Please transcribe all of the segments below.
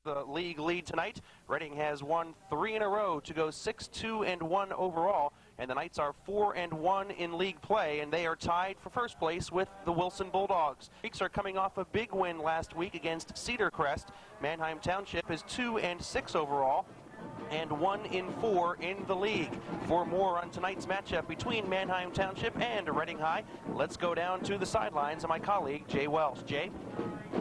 the league lead tonight. Reading has won 3 in a row to go 6-2-1 overall, and the Knights are 4-1 in league play, and they are tied for first place with the Wilson Bulldogs. Creeks are coming off a big win last week against Cedar Crest. Manheim Township is 2-6 overall and 1-4 in the league. For more on tonight's matchup between Manheim Township and Reading High, let's go down to the sidelines of my colleague Jay Welsh. Jay?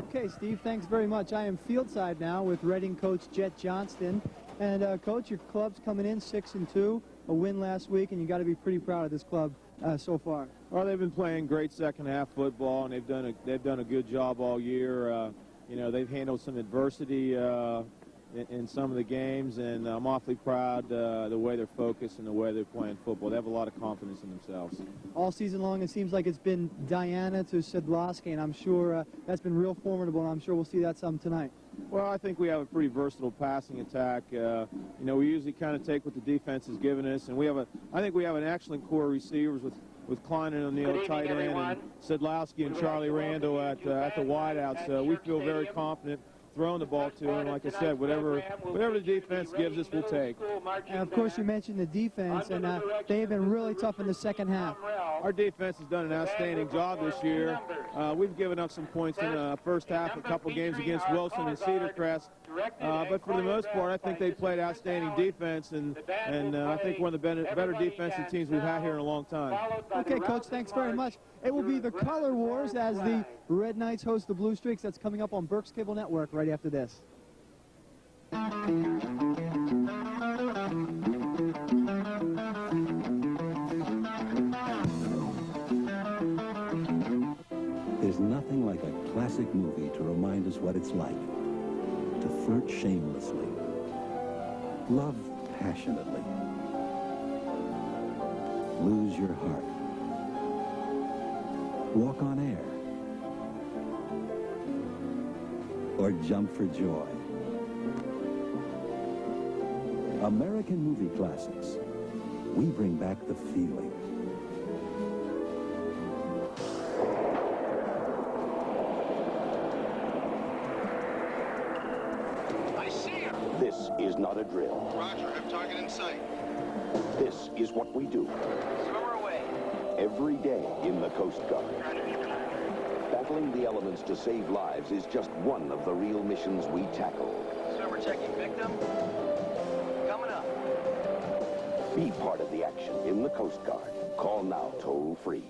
Okay, Steve, thanks very much. I am fieldside now with Reading coach Jet Johnston. And coach, your club's coming in 6-2, a win last week, and you got to be pretty proud of this club so far. Well, they've been playing great second half football, and they've done a good job all year. You know, they've handled some adversity in some of the games, and I'm awfully proud the way they're focused and the way they're playing football. They have a lot of confidence in themselves. All season long, it seems like it's been Diana to Sedlowski, and I'm sure that's been real formidable, and I'm sure we'll see that some tonight. Well, I think we have a pretty versatile passing attack. You know, we usually kind of take what the defense has given us, and I think we have an excellent core of receivers with Klein and O'Neill tight end, and Sedlowski and Charlie Randall at the wideouts. So we feel very confident throwing the ball to, and like I said, whatever the defense gives us, we'll take. And of course, you mentioned the defense, and they have been really tough in the second half. Our defense has done an outstanding job this year. We've given up some points in the first half, a couple games against Wilson and Cedar Crest. But for the most part, I think they played outstanding defense, and I think one of the better defensive teams we've had here in a long time. Okay, Coach, thanks very much. It will be the Color Wars as the Red Knights host the Blue Streaks. That's coming up on Berks Cable Network right after this. There's nothing like a classic movie to remind us what it's like to flirt shamelessly, love passionately, lose your heart, walk on air, or jump for joy. American movie classics. We bring back the feeling. This is not a drill. Roger, have target in sight. This is what we do. Swimmer away. Every day in the Coast Guard. Battling the elements to save lives is just one of the real missions we tackle. Swimmer checking victim. Coming up. Be part of the action in the Coast Guard. Call now toll free.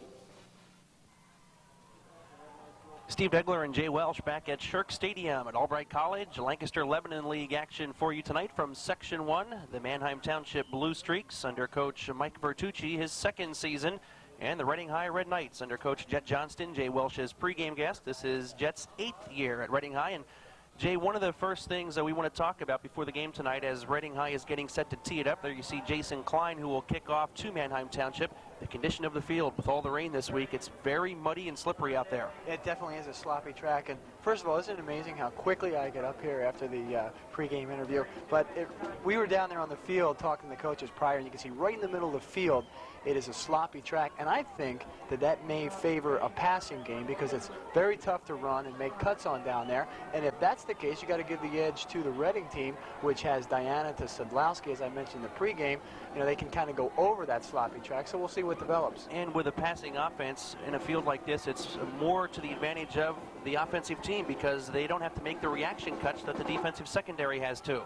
Steve Degler and Jay Welsh back at Shirk Stadium at Albright College. Lancaster-Lebanon League action for you tonight from Section 1. The Manheim Township Blue Streaks under Coach Mike Bertucci, his second season. And the Reading High Red Knights under Coach Jet Johnston, Jay Welsh's pregame guest. This is Jet's 8th year at Reading High. And Jay, one of the first things that we want to talk about before the game tonight as Reading High is getting set to tee it up, there you see Jason Klein, who will kick off to Manheim Township. The condition of the field with all the rain this week, it's very muddy and slippery out there. It definitely is a sloppy track. And first of all, isn't it amazing how quickly I get up here after the pregame interview? But we were down there on the field talking to the coaches prior, and you can see right in the middle of the field, it is a sloppy track, and I think that may favor a passing game because it's very tough to run and make cuts on down there. And if that's the case, you got to give the edge to the Reading team, which has Diana to Sedlowski, as I mentioned in the pregame. You know, they can kind of go over that sloppy track, so we'll see what develops. And with a passing offense in a field like this, it's more to the advantage of the offensive team because they don't have to make the reaction cuts that the defensive secondary has to.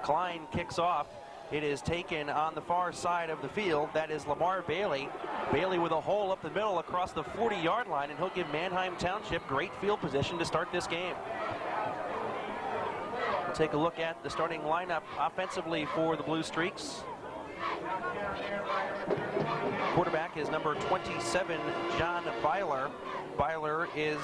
Klein kicks off. It is taken on the far side of the field. That is Lamar Bailey. Bailey with a hole up the middle across the 40-yard line, and he'll give Manheim Township great field position to start this game. We'll take a look at the starting lineup offensively for the Blue Streaks. Quarterback is number 27, John Byler. Byler is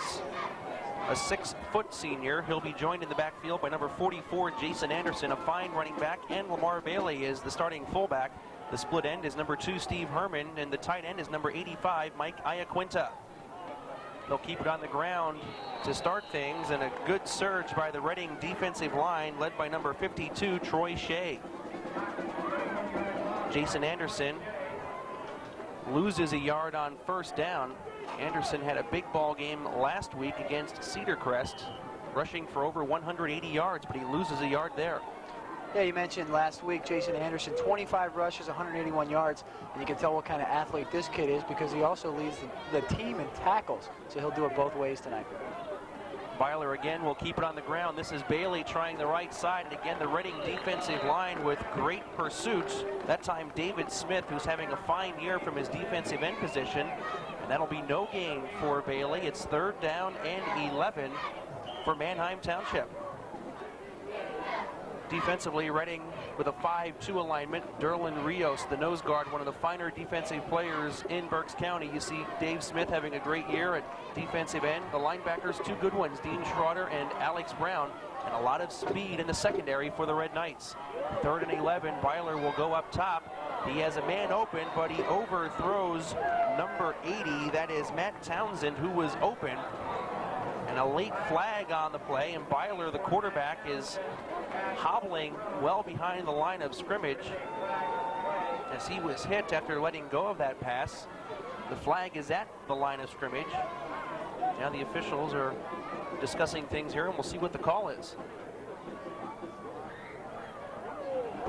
a 6-foot senior. He'll be joined in the backfield by number 44, Jason Anderson, a fine running back, and Lamar Bailey is the starting fullback. The split end is number 2, Steve Herman, and the tight end is number 85, Mike Iaquinta. They'll keep it on the ground to start things, and a good surge by the Reading defensive line, led by number 52, Troy Shea. Jason Anderson loses a yard on first down. Anderson had a big ball game last week against Cedar Crest. rushing for over 180 yards, but he loses a yard there. Yeah, you mentioned last week Jason Anderson, 25 rushes, 181 yards, and you can tell what kind of athlete this kid is because he also leads the team in tackles, so he'll do it both ways tonight. Byler again will keep it on the ground. This is Bailey trying the right side, and again the Reading defensive line with great pursuits. That time David Smith, who's having a fine year from his defensive end position, and that'll be no gain for Bailey. It's 3rd down and 11 for Manheim Township. Defensively, Reading with a 5-2 alignment. Derlin Rios, the nose guard, one of the finer defensive players in Berks County. You see Dave Smith having a great year at defensive end. The linebackers, 2 good ones, Dean Schroeder and Alex Brown, and a lot of speed in the secondary for the Red Knights. 3rd and 11, Byler will go up top. He has a man open, but he overthrows number 80. That is Matt Townsend, who was open. And a late flag on the play, and Byler, the quarterback, is hobbling well behind the line of scrimmage as he was hit after letting go of that pass. The flag is at the line of scrimmage. Now the officials are discussing things here, and we'll see what the call is.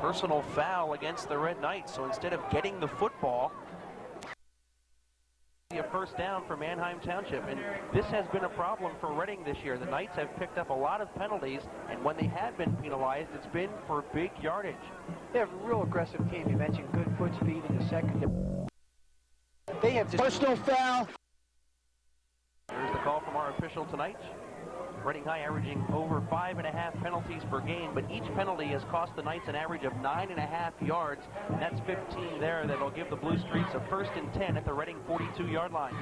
Personal foul against the Red Knights, so instead of getting the football, a 1st down for Manheim Township, and this has been a problem for Reading this year. The Knights have picked up a lot of penalties, and when they have been penalized, it's been for big yardage. They have a real aggressive team. You mentioned good foot speed in the second. They have just personal foul. Here's the call from our official tonight. Reading High averaging over 5.5 penalties per game, but each penalty has cost the Knights an average of 9.5 yards, and that's 15 there. That'll give the Blue Streaks a 1st and 10 at the Reading 42-yard line.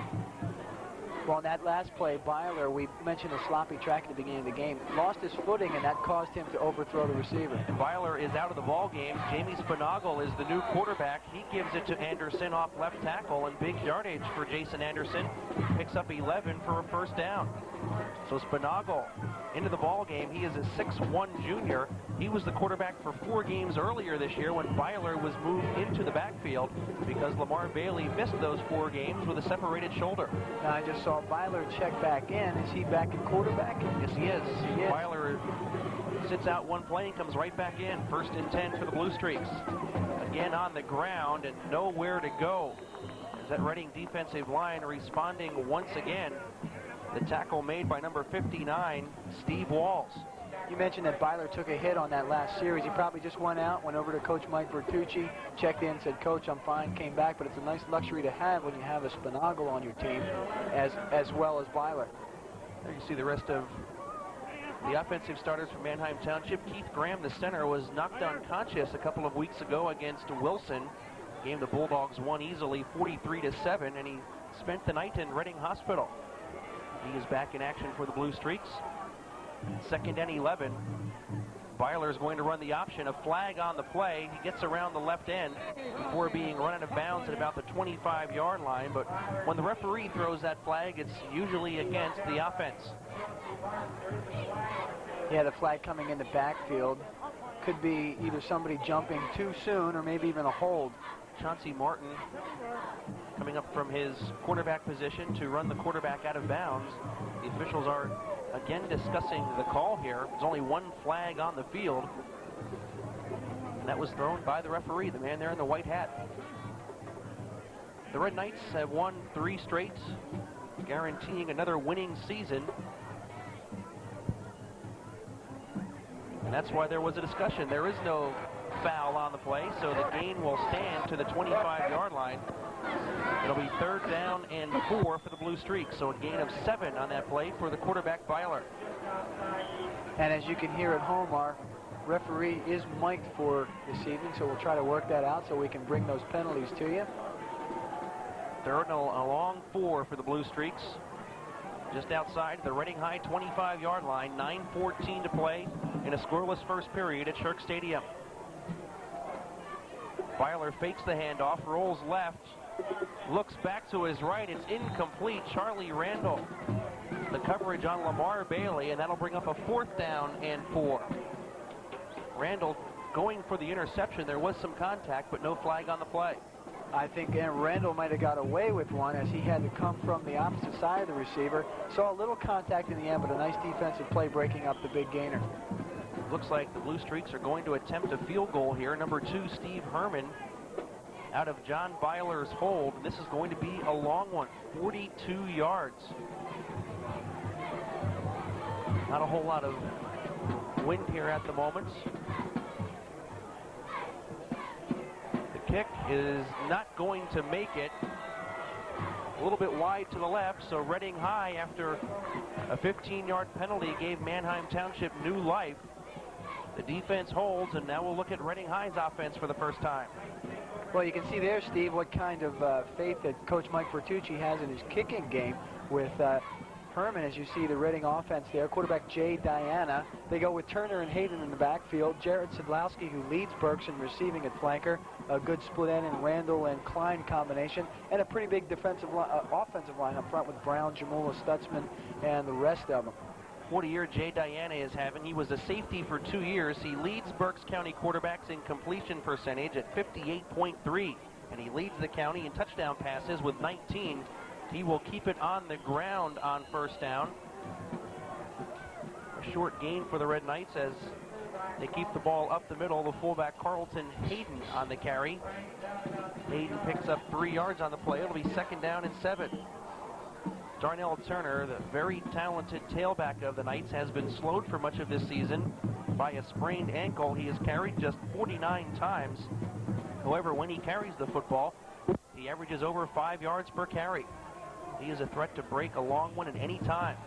Well, on that last play, Byler, we mentioned a sloppy track at the beginning of the game, lost his footing, and that caused him to overthrow the receiver. And Byler is out of the ball game. Jamie Spinagle is the new quarterback. He gives it to Anderson off left tackle, and big yardage for Jason Anderson. Picks up 11 for a 1st down. So Spinagle into the ball game. He is a 6'1 junior. He was the quarterback for 4 games earlier this year when Byler was moved into the backfield because Lamar Bailey missed those 4 games with a separated shoulder. Now I just saw Byler check back in. Is he back at quarterback? Yes, he is. Byler sits out one play and comes right back in. 1st and 10 for the Blue Streaks. Again on the ground and nowhere to go. Is that Reading defensive line responding once again? The tackle made by number 59, Steve Walls. You mentioned that Byler took a hit on that last series. He probably just went out, went over to Coach Mike Bertucci, checked in, said, Coach, I'm fine, came back, but it's a nice luxury to have when you have a Spinagle on your team as well as Byler. There you see the rest of the offensive starters from Manheim Township. Keith Graham, the center, was knocked unconscious a couple of weeks ago against Wilson. Game the Bulldogs won easily 43-7, and he spent the night in Reading Hospital. He is back in action for the Blue Streaks. 2nd and 11. Byler is going to run the option. A flag on the play. He gets around the left end before being run out of bounds at about the 25-yard line. But when the referee throws that flag, it's usually against the offense. Yeah, the flag coming in the backfield. Could be either somebody jumping too soon or maybe even a hold. Chauncey Martin coming up from his quarterback position to run the quarterback out of bounds. The officials are again discussing the call here. There's only one flag on the field, and that was thrown by the referee, the man there in the white hat. The Red Knights have won 3 straight, guaranteeing another winning season. And that's why there was a discussion. There is no foul on the play, so the gain will stand to the 25-yard line. It'll be 3rd down and 4 for the Blue Streaks, so a gain of 7 on that play for the quarterback, Byler. And as you can hear at home, our referee is mic'd for this evening, so we'll try to work that out so we can bring those penalties to you. 3rd and a long 4 for the Blue Streaks. Just outside the Reading High 25-yard line, 9:14 to play in a scoreless first period at Shirk Stadium. Byler fakes the handoff, rolls left, looks back to his right. It's incomplete. Charlie Randall, the coverage on Lamar Bailey, and that'll bring up a 4th down and 4. Randall going for the interception. There was some contact, but no flag on the play. I think Randall might have got away with one as he had to come from the opposite side of the receiver. Saw a little contact in the end, but a nice defensive play breaking up the big gainer. Looks like the Blue Streaks are going to attempt a field goal here. Number 2, Steve Herman, out of John Byler's hold. This is going to be a long one, 42 yards. Not a whole lot of wind here at the moment. Kick is not going to make it. A little bit wide to the left, so Reading High, after a 15-yard penalty, gave Manheim Township new life. The defense holds, and now we'll look at Reading High's offense for the first time. Well, you can see there, Steve, what kind of faith that Coach Mike Bertucci has in his kicking game with Herman, as you see the Reading offense there. Quarterback Jay Diana. They go with Turner and Hayden in the backfield. Jared Sidlowski, who leads Berks in receiving at flanker. A good split end in Randall and Klein combination. And a pretty big offensive line up front with Brown, Jamula, Stutzman, and the rest of them. What a year Jay Diana is having. He was a safety for 2 years. He leads Berks County quarterbacks in completion percentage at 58.3. And he leads the county in touchdown passes with 19. He will keep it on the ground on first down. A short gain for the Red Knights as they keep the ball up the middle. The fullback Carlton Hayden on the carry. Hayden picks up 3 yards on the play. It'll be 2nd down and 7. Darnell Turner, the very talented tailback of the Knights, has been slowed for much of this season by a sprained ankle. He has carried just 49 times. However, when he carries the football, he averages over 5 yards per carry. He is a threat to break a long one at any time.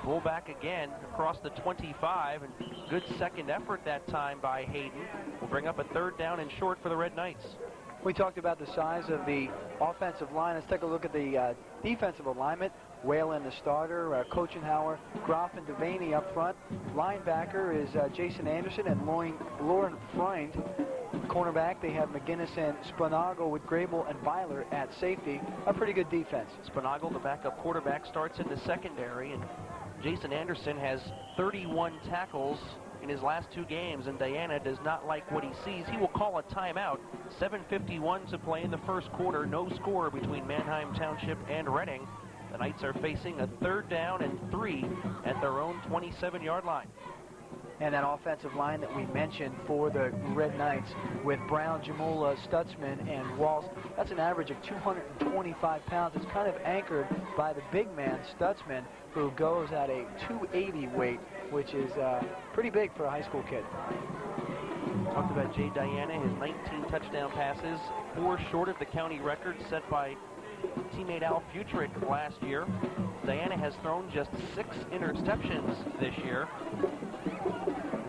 Fullback again across the 25, and good second effort that time by Hayden. Will bring up a 3rd down and short for the Red Knights. We talked about the size of the offensive line. Let's take a look at the defensive alignment. Whalen, the starter, Kochenhauer, Groff, and Devaney up front. Linebacker is Jason Anderson and Lauren Freund. Cornerback, they have McGinnis and Spanago with Grable and Byler at safety. A pretty good defense. Spanago, the backup quarterback, starts in the secondary, and Jason Anderson has 31 tackles in his last 2 games, and Diana does not like what he sees. He will call a timeout. 7:51 to play in the first quarter. No score between Manheim Township and Reading. The Knights are facing a 3rd down and 3 at their own 27-yard line. And that offensive line that we mentioned for the Red Knights with Brown, Jamula, Stutzman, and Walsh, that's an average of 225 pounds. It's kind of anchored by the big man, Stutzman, who goes at a 280 weight, which is pretty big for a high school kid. Talked about Jay Diana, his 19 touchdown passes, 4 short of the county record set by teammate Al Futrick last year. Diana has thrown just 6 interceptions this year.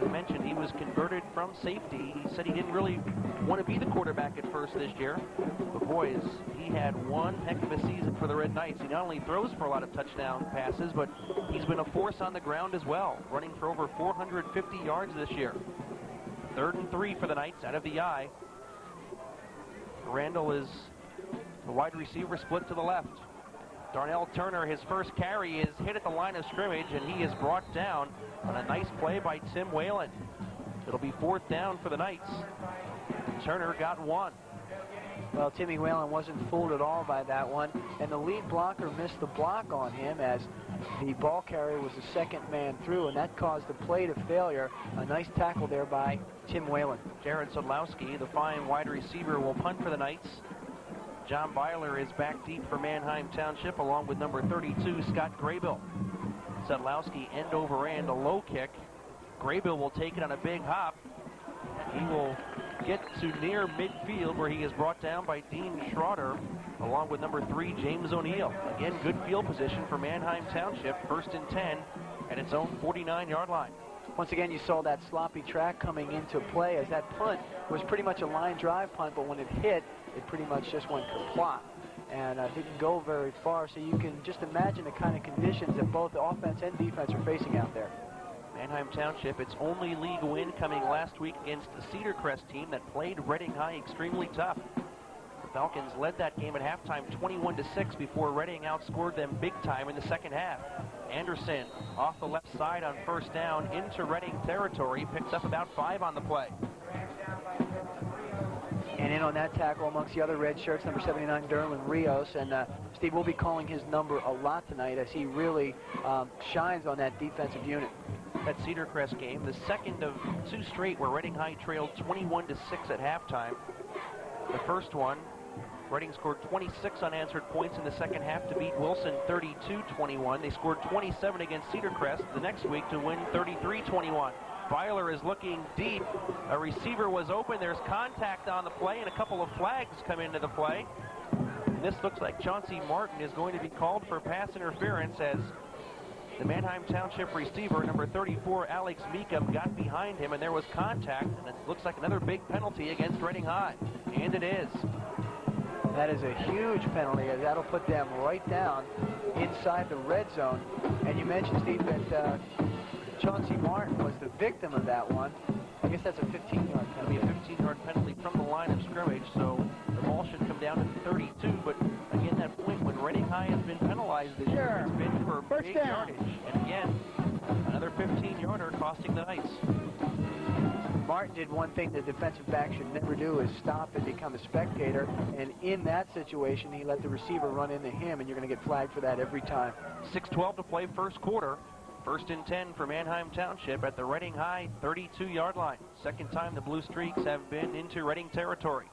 We mentioned he was converted from safety. He said he didn't really want to be the quarterback at first this year. But boys, he had one heck of a season for the Red Knights. He not only throws for a lot of touchdown passes, but he's been a force on the ground as well, running for over 450 yards this year. 3rd and 3 for the Knights out of the I. Randall is the wide receiver split to the left. Darnell Turner, his first carry, is hit at the line of scrimmage, and he is brought down on a nice play by Tim Whalen. It'll be 4th down for the Knights. Turner got 1. Well, Timmy Whalen wasn't fooled at all by that one, and the lead blocker missed the block on him as the ball carrier was the 2nd man through, and that caused the play to failure. A nice tackle there by Tim Whalen. Jared Sodlowski, the fine wide receiver, will punt for the Knights. John Byler is back deep for Manheim Township, along with number 32, Scott Graybill. Sedlowski end over end, a low kick. Graybill will take it on a big hop. He will get to near midfield, where he is brought down by Dean Schroeder, along with number 3, James O'Neill. Again, good field position for Manheim Township. 1st and 10 at its own 49-yard line. Once again, you saw that sloppy track coming into play, as that punt was pretty much a line drive punt, but when it hit, it pretty much just went kerplop and didn't go very far. So you can just imagine the kind of conditions that both the offense and defense are facing out there. Manheim Township, its only league win coming last week against the Cedar Crest team that played Reading High extremely tough. The Falcons led that game at halftime 21-6 before Reading outscored them big time in the second half. Anderson off the left side on 1st down into Reading territory, picks up about 5 on the play. And in on that tackle amongst the other red shirts, number 79, Derlin Rios. And Steve, will be calling his number a lot tonight as he really shines on that defensive unit. That Cedar Crest game, the second of 2 straight where Reading High trailed 21-6 at halftime. The first one, Reading scored 26 unanswered points in the second half to beat Wilson 32-21. They scored 27 against Cedar Crest the next week to win 33-21. Byler is looking deep. A receiver was open. There's contact on the play, and a couple of flags come into the play. And this looks like Chauncey Martin is going to be called for pass interference as the Manheim Township receiver, number 34, Alex Meekum, got behind him, and there was contact, and it looks like another big penalty against Reading High. And it is. That is a huge penalty, as that'll put them right down inside the red zone. And you mentioned, Steve, that Chauncey Martin was the victim of that one. I guess that's a 15-yard penalty. It'll be a 15-yard penalty from the line of scrimmage, so the ball should come down to 32. But again, that point when Reading High has been penalized this year, it's been for big yardage. And again, another 15-yarder costing the Knights. Martin did one thing the defensive back should never do, is stop and become a spectator. And in that situation, he let the receiver run into him, and you're going to get flagged for that every time. 6:12 to play first quarter. 1st and 10 for Manheim Township at the Reading High 32-yard line. Second time the Blue Streaks have been into Reading territory.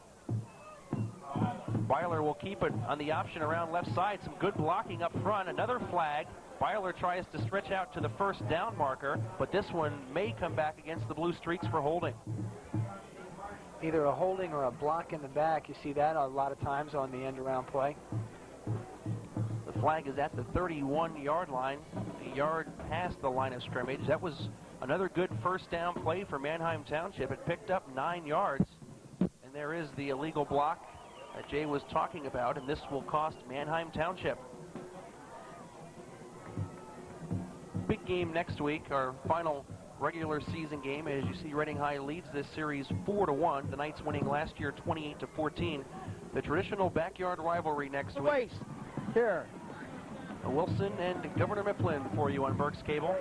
Byler will keep it on the option around left side. Some good blocking up front. Another flag. Byler tries to stretch out to the first down marker, but this one may come back against the Blue Streaks for holding. Either a holding or a block in the back. You see that a lot of times on the end-around play. The flag is at the 31-yard line, a yard past the line of scrimmage. That was another good first down play for Manheim Township. It picked up 9 yards, and there is the illegal block that Jay was talking about, and this will cost Manheim Township. Big game next week, our final regular season game. As you see, Reading High leads this series 4-1. The Knights winning last year 28-14. The traditional backyard rivalry next week. Here. Wilson and Governor Mifflin for you on Berks Cable.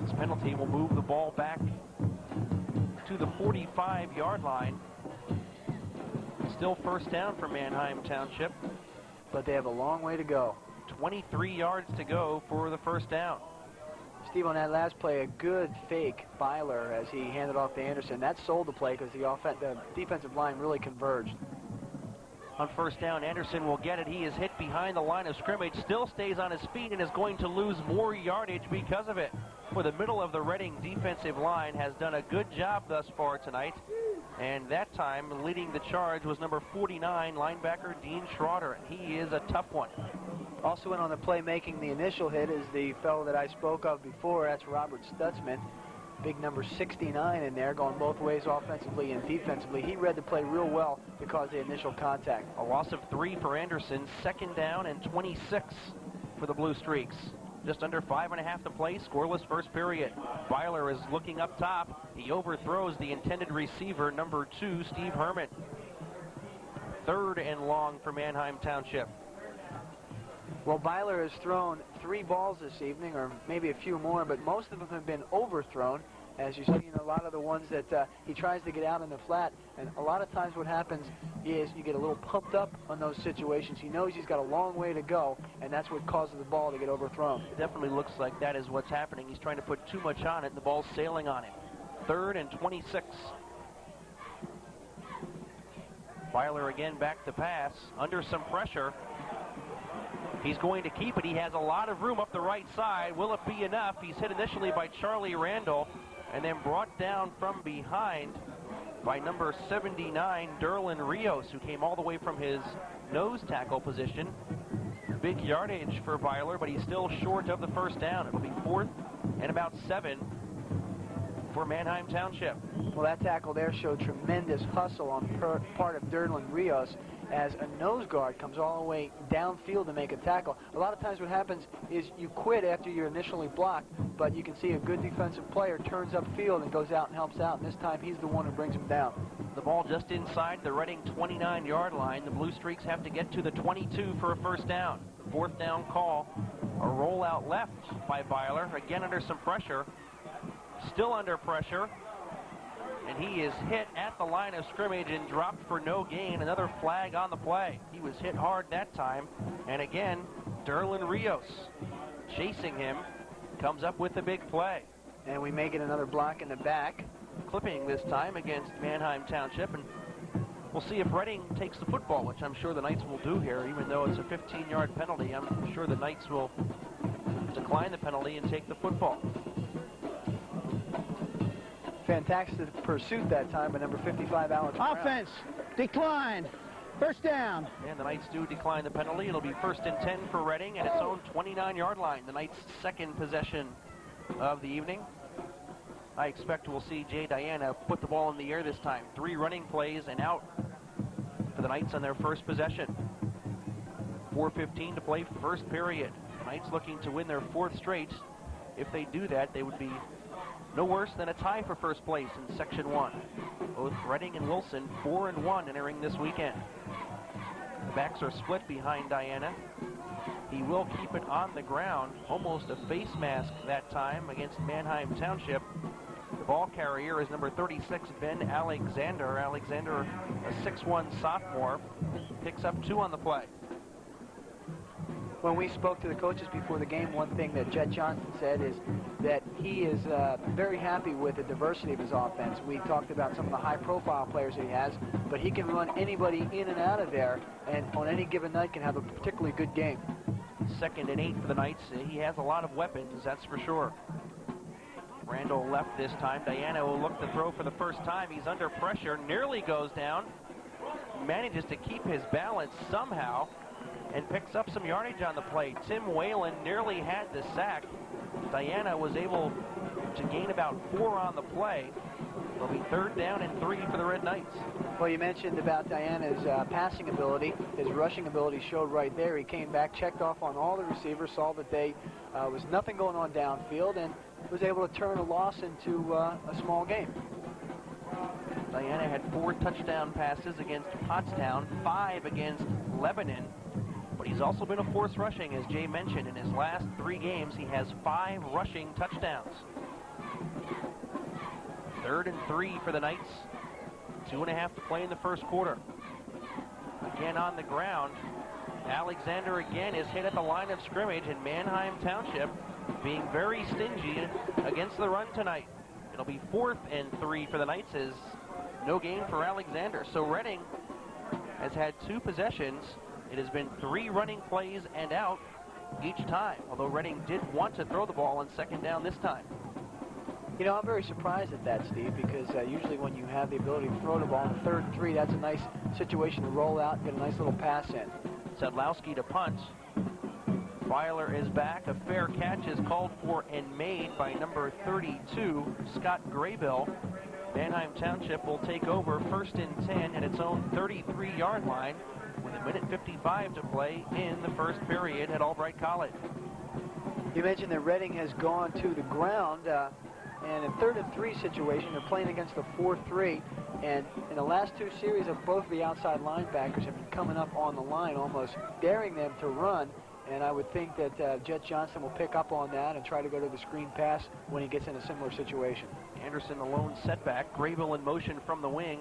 This penalty will move the ball back to the 45-yard line. Still first down for Manheim Township, but they have a long way to go. 23 yards to go for the first down. Steve, on that last play, a good fake Byler as he handed off to Anderson. That sold the play because the defensive line really converged. On first down, Anderson will get it. He is hit behind the line of scrimmage, still stays on his feet, and is going to lose more yardage because of it. For the middle of the Reading defensive line has done a good job thus far tonight. And that time, leading the charge was number 49, linebacker Dean Schroeder. He is a tough one. Also in on the play making the initial hit is the fellow that I spoke of before. That's Robert Stutzman. Big number 69 in there, going both ways offensively and defensively. He read the play real well to cause the initial contact. A loss of 3 for Anderson, second down and 26 for the Blue Streaks. Just under 5.5 to play, scoreless first period. Byler is looking up top. He overthrows the intended receiver, number 2, Steve Herman. 3rd and long for Manheim Township. Well, Byler has thrown 3 balls this evening, or maybe a few more, but most of them have been overthrown. As you see in a lot of the ones that he tries to get out in the flat, and a lot of times what happens is you get a little pumped up on those situations. He knows he's got a long way to go, and that's what causes the ball to get overthrown. It definitely looks like that is what's happening. He's trying to put too much on it, and the ball's sailing on him. 3rd and 26. Byler again back to pass, under some pressure. He's going to keep it. He has a lot of room up the right side. Will it be enough? He's hit initially by Charlie Randall and then brought down from behind by number 79, Derlin Rios, who came all the way from his nose tackle position. Big yardage for Byler, but he's still short of the first down. It'll be 4th and about 7 for Manheim Township. Well, that tackle there showed tremendous hustle on part of Derlin Rios as a nose guard comes all the way downfield to make a tackle. A lot of times what happens is you quit after you're initially blocked, but you can see a good defensive player turns upfield and goes out and helps out, and this time he's the one who brings him down. The ball just inside the Reading 29-yard line. The Blue Streaks have to get to the 22 for a first down. The 4th down call, a rollout left by Byler, again under some pressure. Still under pressure. and he is hit at the line of scrimmage and dropped for no gain. Another flag on the play. He was hit hard that time, and again, Derlin Rios chasing him comes up with a big play. And we may get another block in the back. Clipping this time against Manheim Township, and we'll see if Reading takes the football, which I'm sure the Knights will do here. Even though it's a 15-yard penalty, I'm sure the Knights will decline the penalty and take the football. Fantastic pursuit that time by number 55, Alex Brown. Offense, decline, first down. And the Knights do decline the penalty. It'll be 1st and 10 for Reading at its own 29-yard line. The Knights' second possession of the evening. I expect we'll see Jay Diana put the ball in the air this time. 3 running plays and out for the Knights on their first possession. 4:15 to play, first period. The Knights looking to win their 4th straight. If they do that, they would be no worse than a tie for first place in Section 1. Both Reading and Wilson 4-1 entering this weekend. The backs are split behind Diana. He will keep it on the ground, almost a face mask that time against Manheim Township. The ball carrier is number 36, Ben Alexander. Alexander, a 6'1 sophomore, picks up 2 on the play. When we spoke to the coaches before the game, one thing that Jet Johnson said is that he is very happy with the diversity of his offense. We talked about some of the high-profile players that he has, but he can run anybody in and out of there, and on any given night can have a particularly good game. 2nd and 8 for the Knights. He has a lot of weapons, that's for sure. Randall left this time. Diana will look to throw for the first time. He's under pressure, nearly goes down, manages to keep his balance somehow, and picks up some yardage on the play. Tim Whalen nearly had the sack. Diana was able to gain about 4 on the play. It'll be 3rd down and 3 for the Red Knights. Well, you mentioned about Diana's passing ability. His rushing ability showed right there. He came back, checked off on all the receivers, saw that there was nothing going on downfield, and was able to turn a loss into a small game. Diana had 4 touchdown passes against Pottstown, 5 against Lebanon. But he's also been a force rushing, as Jay mentioned. In his last 3 games, he has 5 rushing touchdowns. 3rd and 3 for the Knights. 2.5 to play in the first quarter. Again on the ground. Alexander again is hit at the line of scrimmage, and Manheim Township being very stingy against the run tonight. It'll be 4th and 3 for the Knights, as no gain for Alexander. So Reading has had 2 possessions. It has been 3 running plays and out each time, although Reading did want to throw the ball on 2nd down this time. You know, I'm very surprised at that, Steve, because usually when you have the ability to throw the ball in 3rd and 3, that's a nice situation to roll out and get a nice little pass in. Sedlowski to punt. Byler is back. A fair catch is called for and made by number 32, Scott Graybill. Manheim Township will take over 1st and 10 at its own 33-yard line with 1:55 to play in the first period at Albright College. You mentioned that Reading has gone to the ground, and in 3rd and 3 situation, they're playing against the 4-3, and in the last 2 series of both the outside linebackers have been coming up on the line, almost daring them to run, and I would think that Jet Johnson will pick up on that and try to go to the screen pass when he gets in a similar situation. Anderson, the lone setback. Graybill in motion from the wing.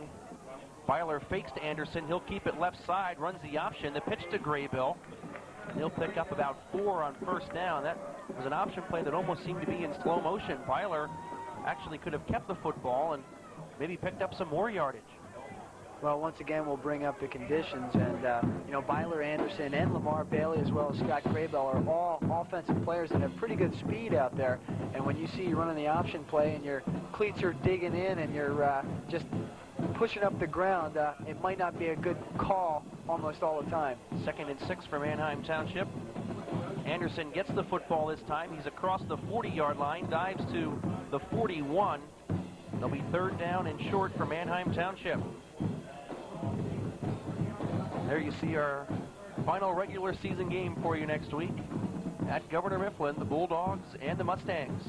Byler fakes to Anderson. He'll keep it left side, runs the option. The pitch to Graybill, and he'll pick up about 4 on 1st down. That was an option play that almost seemed to be in slow motion. Byler actually could have kept the football and maybe picked up some more yardage. Well, once again, we'll bring up the conditions, and you know, Byler Anderson and Lamar Bailey, as well as Scott Graybill, are all offensive players that have pretty good speed out there. And when you see you running the option play and your cleats are digging in and you're just pushing up the ground, it might not be a good call almost all the time. 2nd and 6 for Manheim Township. Anderson gets the football this time. He's across the 40-yard line, dives to the 41. They'll be 3rd down and short for Manheim Township. There you see our final regular season game for you next week at Governor Mifflin, the Bulldogs and the Mustangs.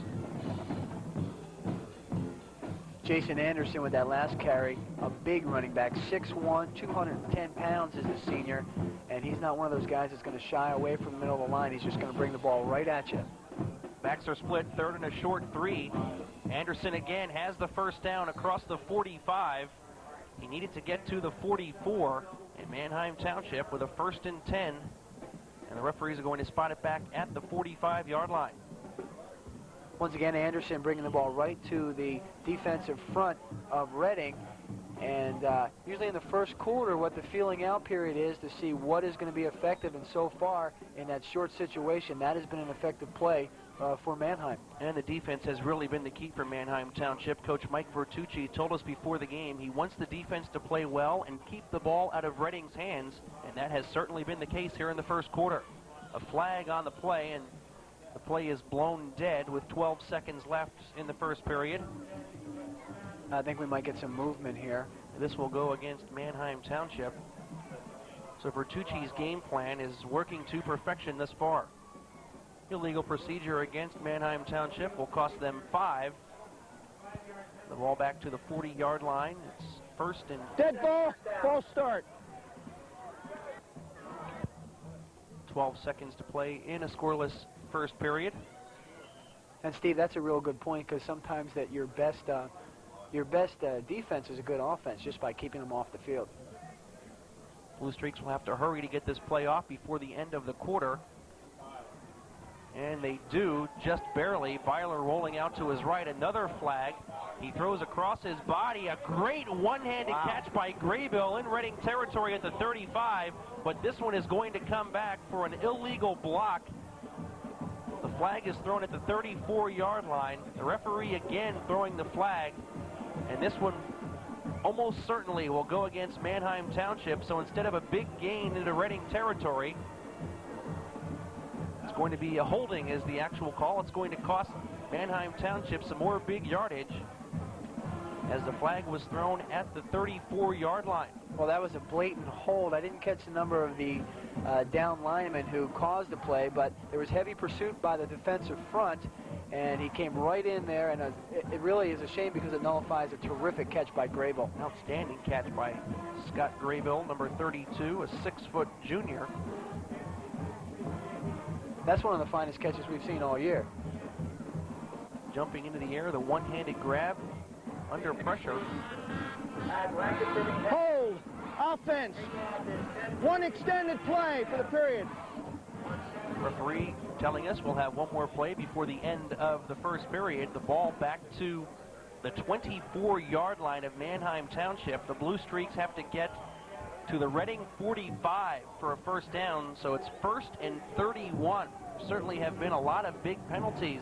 Jason Anderson with that last carry, a big running back, 6'1", 210 pounds is the senior, and he's not one of those guys that's going to shy away from the middle of the line. He's just going to bring the ball right at you. Backs are split, third and a short 3. Anderson again has the first down across the 45. He needed to get to the 44, and Manheim Township with a 1st and 10. And the referees are going to spot it back at the 45-yard line. Once again, Anderson bringing the ball right to the defensive front of Reading. And usually in the first quarter, what the feeling out period is to see what is going to be effective. And so far, in that short situation, that has been an effective play for Manheim. And the defense has really been the key for Manheim Township. Coach Mike Bertucci told us before the game he wants the defense to play well and keep the ball out of Reading's hands, and that has certainly been the case here in the first quarter. A flag on the play, and the play is blown dead with 12 seconds left in the first period. I think we might get some movement here. This will go against Manheim Township. So Bertucci's game plan is working to perfection thus far. Illegal procedure against Manheim Township will cost them 5. The ball back to the 40-yard line. It's 1st and... Dead ball, false start. 12 seconds to play in a scoreless first period. And Steve, that's a real good point, because sometimes that your best defense is a good offense just by keeping them off the field. Blue Streaks will have to hurry to get this play off before the end of the quarter. And they do, just barely. Byler rolling out to his right, another flag. He throws across his body, a great one-handed catch by Graybill in Reading territory at the 35, but this one is going to come back for an illegal block. The flag is thrown at the 34-yard line. The referee again throwing the flag, and this one almost certainly will go against Manheim Township, so instead of a big gain into Reading territory, it's going to be a holding is the actual call. It's going to cost Manheim Township some more big yardage as the flag was thrown at the 34-yard line. Well, that was a blatant hold. I didn't catch the number of the down linemen who caused the play, but there was heavy pursuit by the defensive front, and he came right in there, and it really is a shame because it nullifies a terrific catch by Graybill. Outstanding catch by Scott Graybill, number 32, a 6-foot junior. That's one of the finest catches we've seen all year. Jumping into the air, the one-handed grab under pressure. Hold, offense. One extended play for the period. Referee telling us we'll have one more play before the end of the first period. The ball back to the 24-yard line of Manheim Township. The Blue Streaks have to get to the Reading 45 for a first down, so it's 1st and 31. Certainly have been a lot of big penalties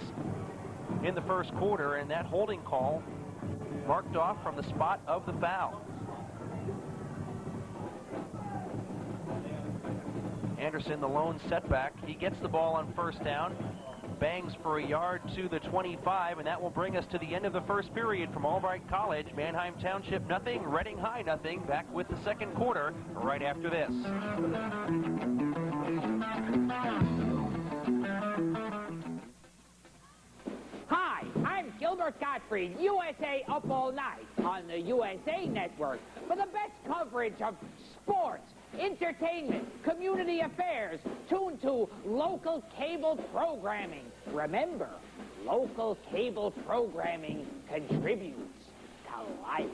in the first quarter, and that holding call marked off from the spot of the foul. Anderson, the lone setback. He gets the ball on first down, bangs for a yard to the 25, and that will bring us to the end of the first period from Albright College. Manheim Township nothing, Reading High nothing. Back with the second quarter right after this. Hi, I'm Gilbert Gottfried, USA Up All Night on the USA Network for the best coverage of sports, entertainment, community affairs, tuned to local cable programming. Remember, local cable programming contributes to life.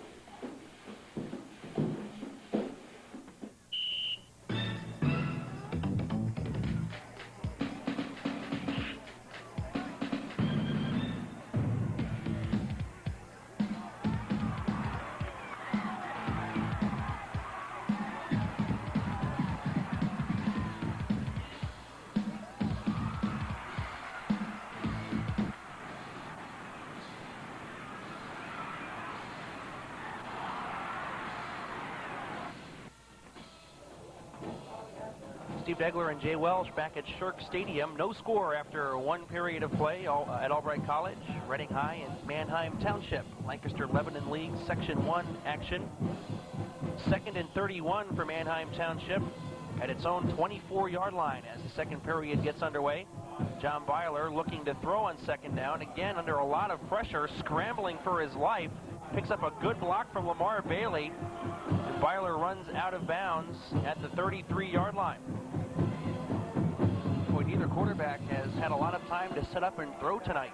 Steve Degler and Jay Welsh back at Shirk Stadium. No score after one period of play at Albright College. Reading High and Manheim Township. Lancaster Lebanon League Section 1 action. 2nd and 31 for Manheim Township at its own 24-yard line as the second period gets underway. John Byler looking to throw on second down. Again, under a lot of pressure, scrambling for his life. Picks up a good block from Lamar Bailey. And Byler runs out of bounds at the 33-yard line. neither quarterback has had a lot of time to set up and throw tonight.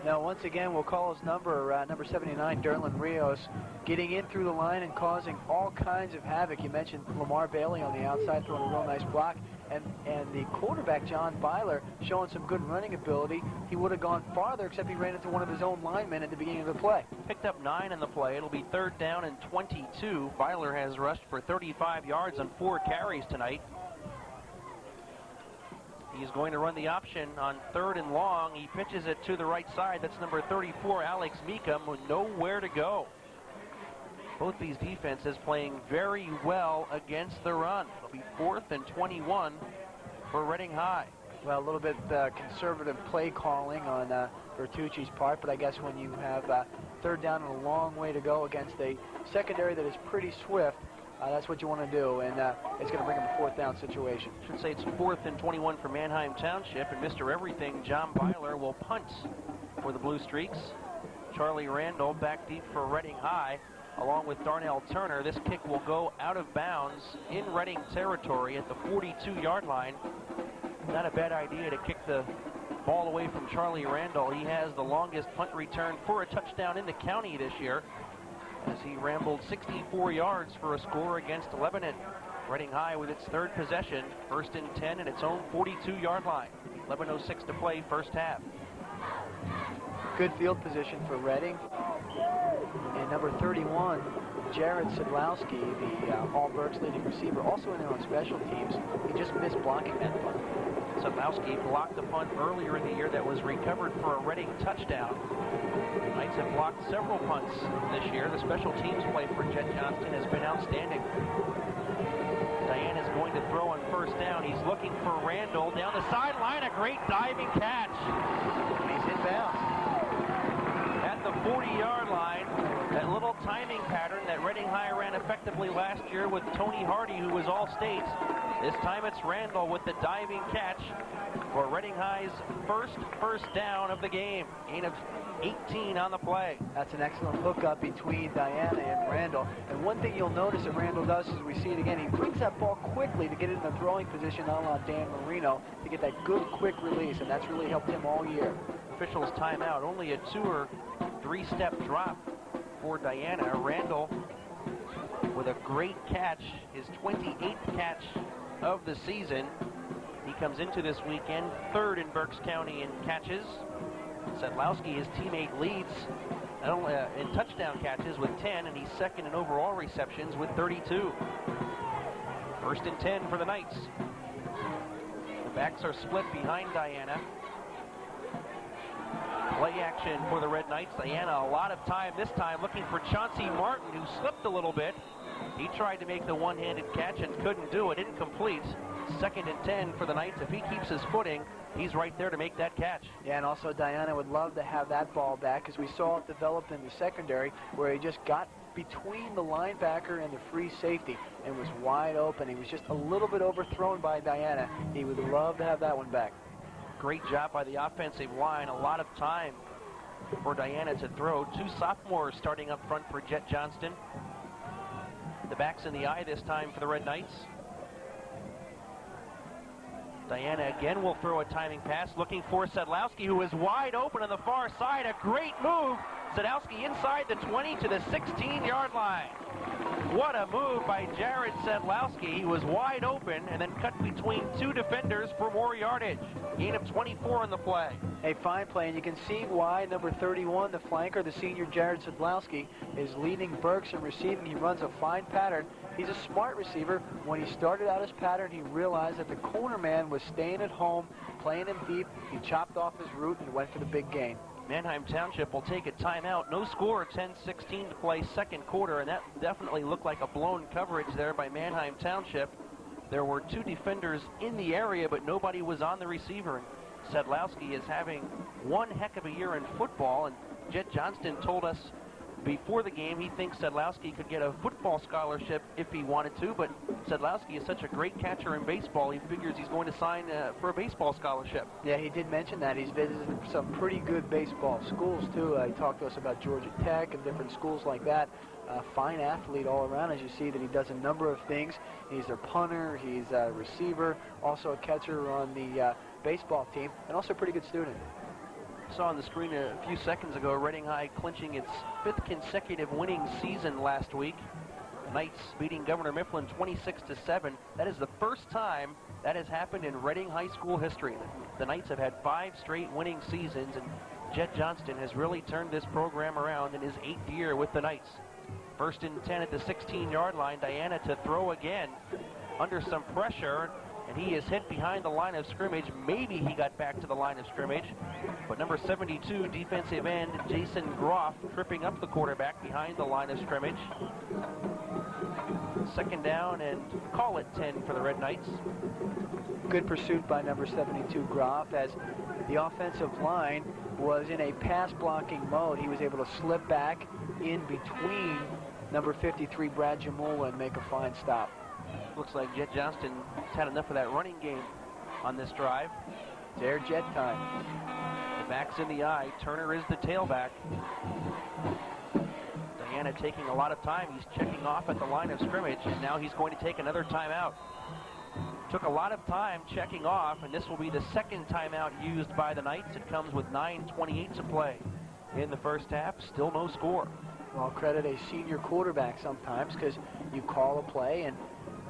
Now, once again, we'll call his number, number 79, Derlin Rios, getting in through the line and causing all kinds of havoc. You mentioned Lamar Bailey on the outside throwing a real nice block, and the quarterback, John Byler, showing some good running ability. He would have gone farther, except he ran into one of his own linemen at the beginning of the play. Picked up 9 in the play. It'll be 3rd down and 22. Byler has rushed for 35 yards on 4 carries tonight. He's going to run the option on 3rd and long. He pitches it to the right side. That's number 34, Alex Meekum, with nowhere to go. Both these defenses playing very well against the run. It'll be 4th and 21 for Reading High. Well, a little bit conservative play calling on Bertucci's part, but I guess when you have 3rd down and a long way to go against a secondary that is pretty swift, that's what you want to do, and it's going to bring him a 4th down situation. Should say it's 4th and 21 for Manheim Township, and Mr. Everything, John Byler, will punt for the Blue Streaks. Charlie Randall back deep for Reading High, along with Darnell Turner. This kick will go out of bounds in Reading territory at the 42-yard line. Not a bad idea to kick the ball away from Charlie Randall. He has the longest punt return for a touchdown in the county this year, as he rambled 64 yards for a score against Lebanon. Reading High with its 3rd possession, 1st and 10 at its own 42-yard line. 11:06 to play, first half. Good field position for Reading. And number 31, Jared Sedlowski, the All-Berks leading receiver, also in there on special teams. He just missed blocking that punt. Sedlowski blocked the punt earlier in the year that was recovered for a Reading touchdown. The Knights have blocked several punts this year. The special teams play for Jet Johnston has been outstanding. Diane is going to throw on 1st down. He's looking for Randall down the sideline. A great diving catch. He's inbounds. At the 40-yard line, that little timing pattern that Reading High ran effectively last year with Tony Hardy, who was All-States. This time it's Randall with the diving catch for Reading High's first down of the game. Gain of 18 on the play. That's an excellent hookup between Diana and Randall. And one thing you'll notice that Randall does is we see it again. He brings that ball quickly to get it in the throwing position a la Dan Marino to get that good quick release, and that's really helped him all year. Officials timeout. Only a 2 or 3-step drop for Diana. Randall with a great catch, his 28th catch of the season. He comes into this weekend 3rd in Berks County in catches. Sedlowski, his teammate, leads in touchdown catches with 10, and he's 2nd in overall receptions with 32. 1st and 10 for the Knights. The backs are split behind Diana. Play action for the Red Knights. Diana a lot of time this time looking for Chauncey Martin, who slipped a little bit. He tried to make the one-handed catch and couldn't do it. Incomplete. 2nd and 10 for the Knights. If he keeps his footing, he's right there to make that catch. Yeah, and also Diana would love to have that ball back, because we saw it develop in the secondary where he just got between the linebacker and the free safety and was wide open. He was just a little bit overthrown by Diana. He would love to have that one back. Great job by the offensive line. A lot of time for Diana to throw. 2 sophomores starting up front for Jet Johnston. The back's in the eye this time for the Red Knights. Diana again will throw a timing pass, looking for Sedlowski, who is wide open on the far side. A great move. Sedlowski inside the 20 to the 16-yard line. What a move by Jared Sedlowski. He was wide open and then cut between 2 defenders for more yardage. Gain of 24 on the play. A fine play, and you can see why number 31, the flanker, the senior Jared Sedlowski, is leading Berks in receiving. He runs a fine pattern. He's a smart receiver. When he started out his pattern, he realized that the corner man was staying at home, playing him deep. He chopped off his route and went for the big gain. Manheim Township will take a timeout. No score, 10-16 to play 2nd quarter, and that definitely looked like a blown coverage there by Manheim Township. There were 2 defenders in the area, but nobody was on the receiver. Sedlowski is having one heck of a year in football, and Jet Johnston told us before the game he thinks Sedlowski could get a football scholarship if he wanted to, but Sedlowski is such a great catcher in baseball, he figures he's going to sign for a baseball scholarship. Yeah, he did mention that. He's visited some pretty good baseball schools, too. He talked to us about Georgia Tech and different schools like that. Fine athlete all around, as you see that he does a number of things. He's a punter, he's a receiver, also a catcher on the baseball team and also a pretty good student. Saw on the screen a few seconds ago, Reading High clinching its 5th consecutive winning season last week. The Knights beating Governor Mifflin 26-7. That is the first time that has happened in Reading High School history. The Knights have had 5 straight winning seasons, and Jet Johnston has really turned this program around in his 8th year with the Knights. 1st and 10 at the 16-yard line. Diana to throw again under some pressure, and he is hit behind the line of scrimmage. Maybe he got back to the line of scrimmage, but number 72, defensive end Jason Groff, tripping up the quarterback behind the line of scrimmage. 2nd down and call it 10 for the Red Knights. Good pursuit by number 72, Groff, as the offensive line was in a pass blocking mode. He was able to slip back in between number 53, Brad Jamula, and make a fine stop. Looks like Jet Johnston has had enough of that running game on this drive. It's air Jet time. The back's in the eye. Turner is the tailback. Diana taking a lot of time. He's checking off at the line of scrimmage, and now he's going to take another timeout. Took a lot of time checking off, and this will be the 2nd timeout used by the Knights. It comes with 9:28 to play in the first half. Still no score. Well, credit a senior quarterback sometimes, because you call a play, and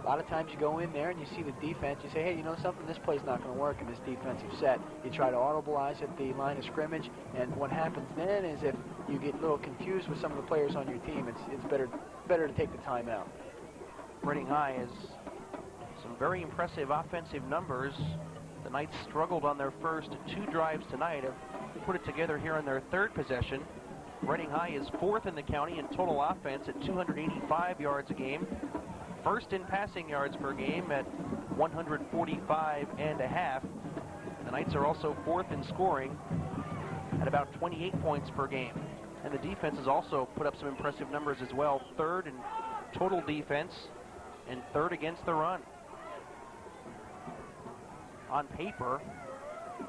a lot of times you go in there and you see the defense. You say, hey, you know something? This play's not going to work in this defensive set. You try to audibilize at the line of scrimmage, and what happens then is if you get a little confused with some of the players on your team, it's better to take the timeout. Reading High has some very impressive offensive numbers. The Knights struggled on their first 2 drives tonight. Have put it together here on their 3rd possession. Reading High is 4th in the county in total offense at 285 yards a game. 1st in passing yards per game at 145.5. The Knights are also 4th in scoring at about 28 points per game. And the defense has also put up some impressive numbers as well. 3rd in total defense and 3rd against the run. On paper,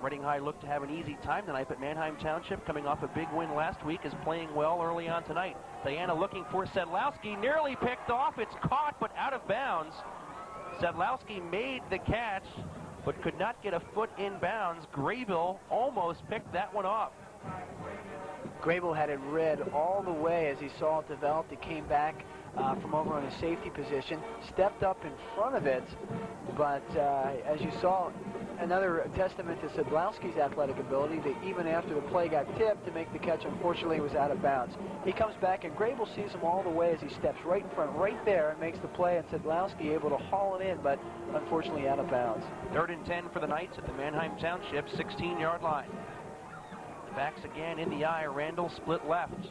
Reading High looked to have an easy time tonight, but Manheim Township, coming off a big win last week, is playing well early on tonight. Diana looking for Sedlowski, nearly picked off. It's caught, but out of bounds. Sedlowski made the catch, but could not get a foot in bounds. Graybill almost picked that one off. Graybill had it read all the way as he saw it develop. He came back from over on a safety position, stepped up in front of it, but as you saw, another testament to Sedlowski's athletic ability that even after the play got tipped to make the catch, unfortunately, was out of bounds. He comes back, and Graybill sees him all the way as he steps right in front, right there, and makes the play, and Sedlowski able to haul it in, but unfortunately out of bounds. 3rd and 10 for the Knights at the Manheim Township 16-yard line. The backs again in the eye. Randall split left.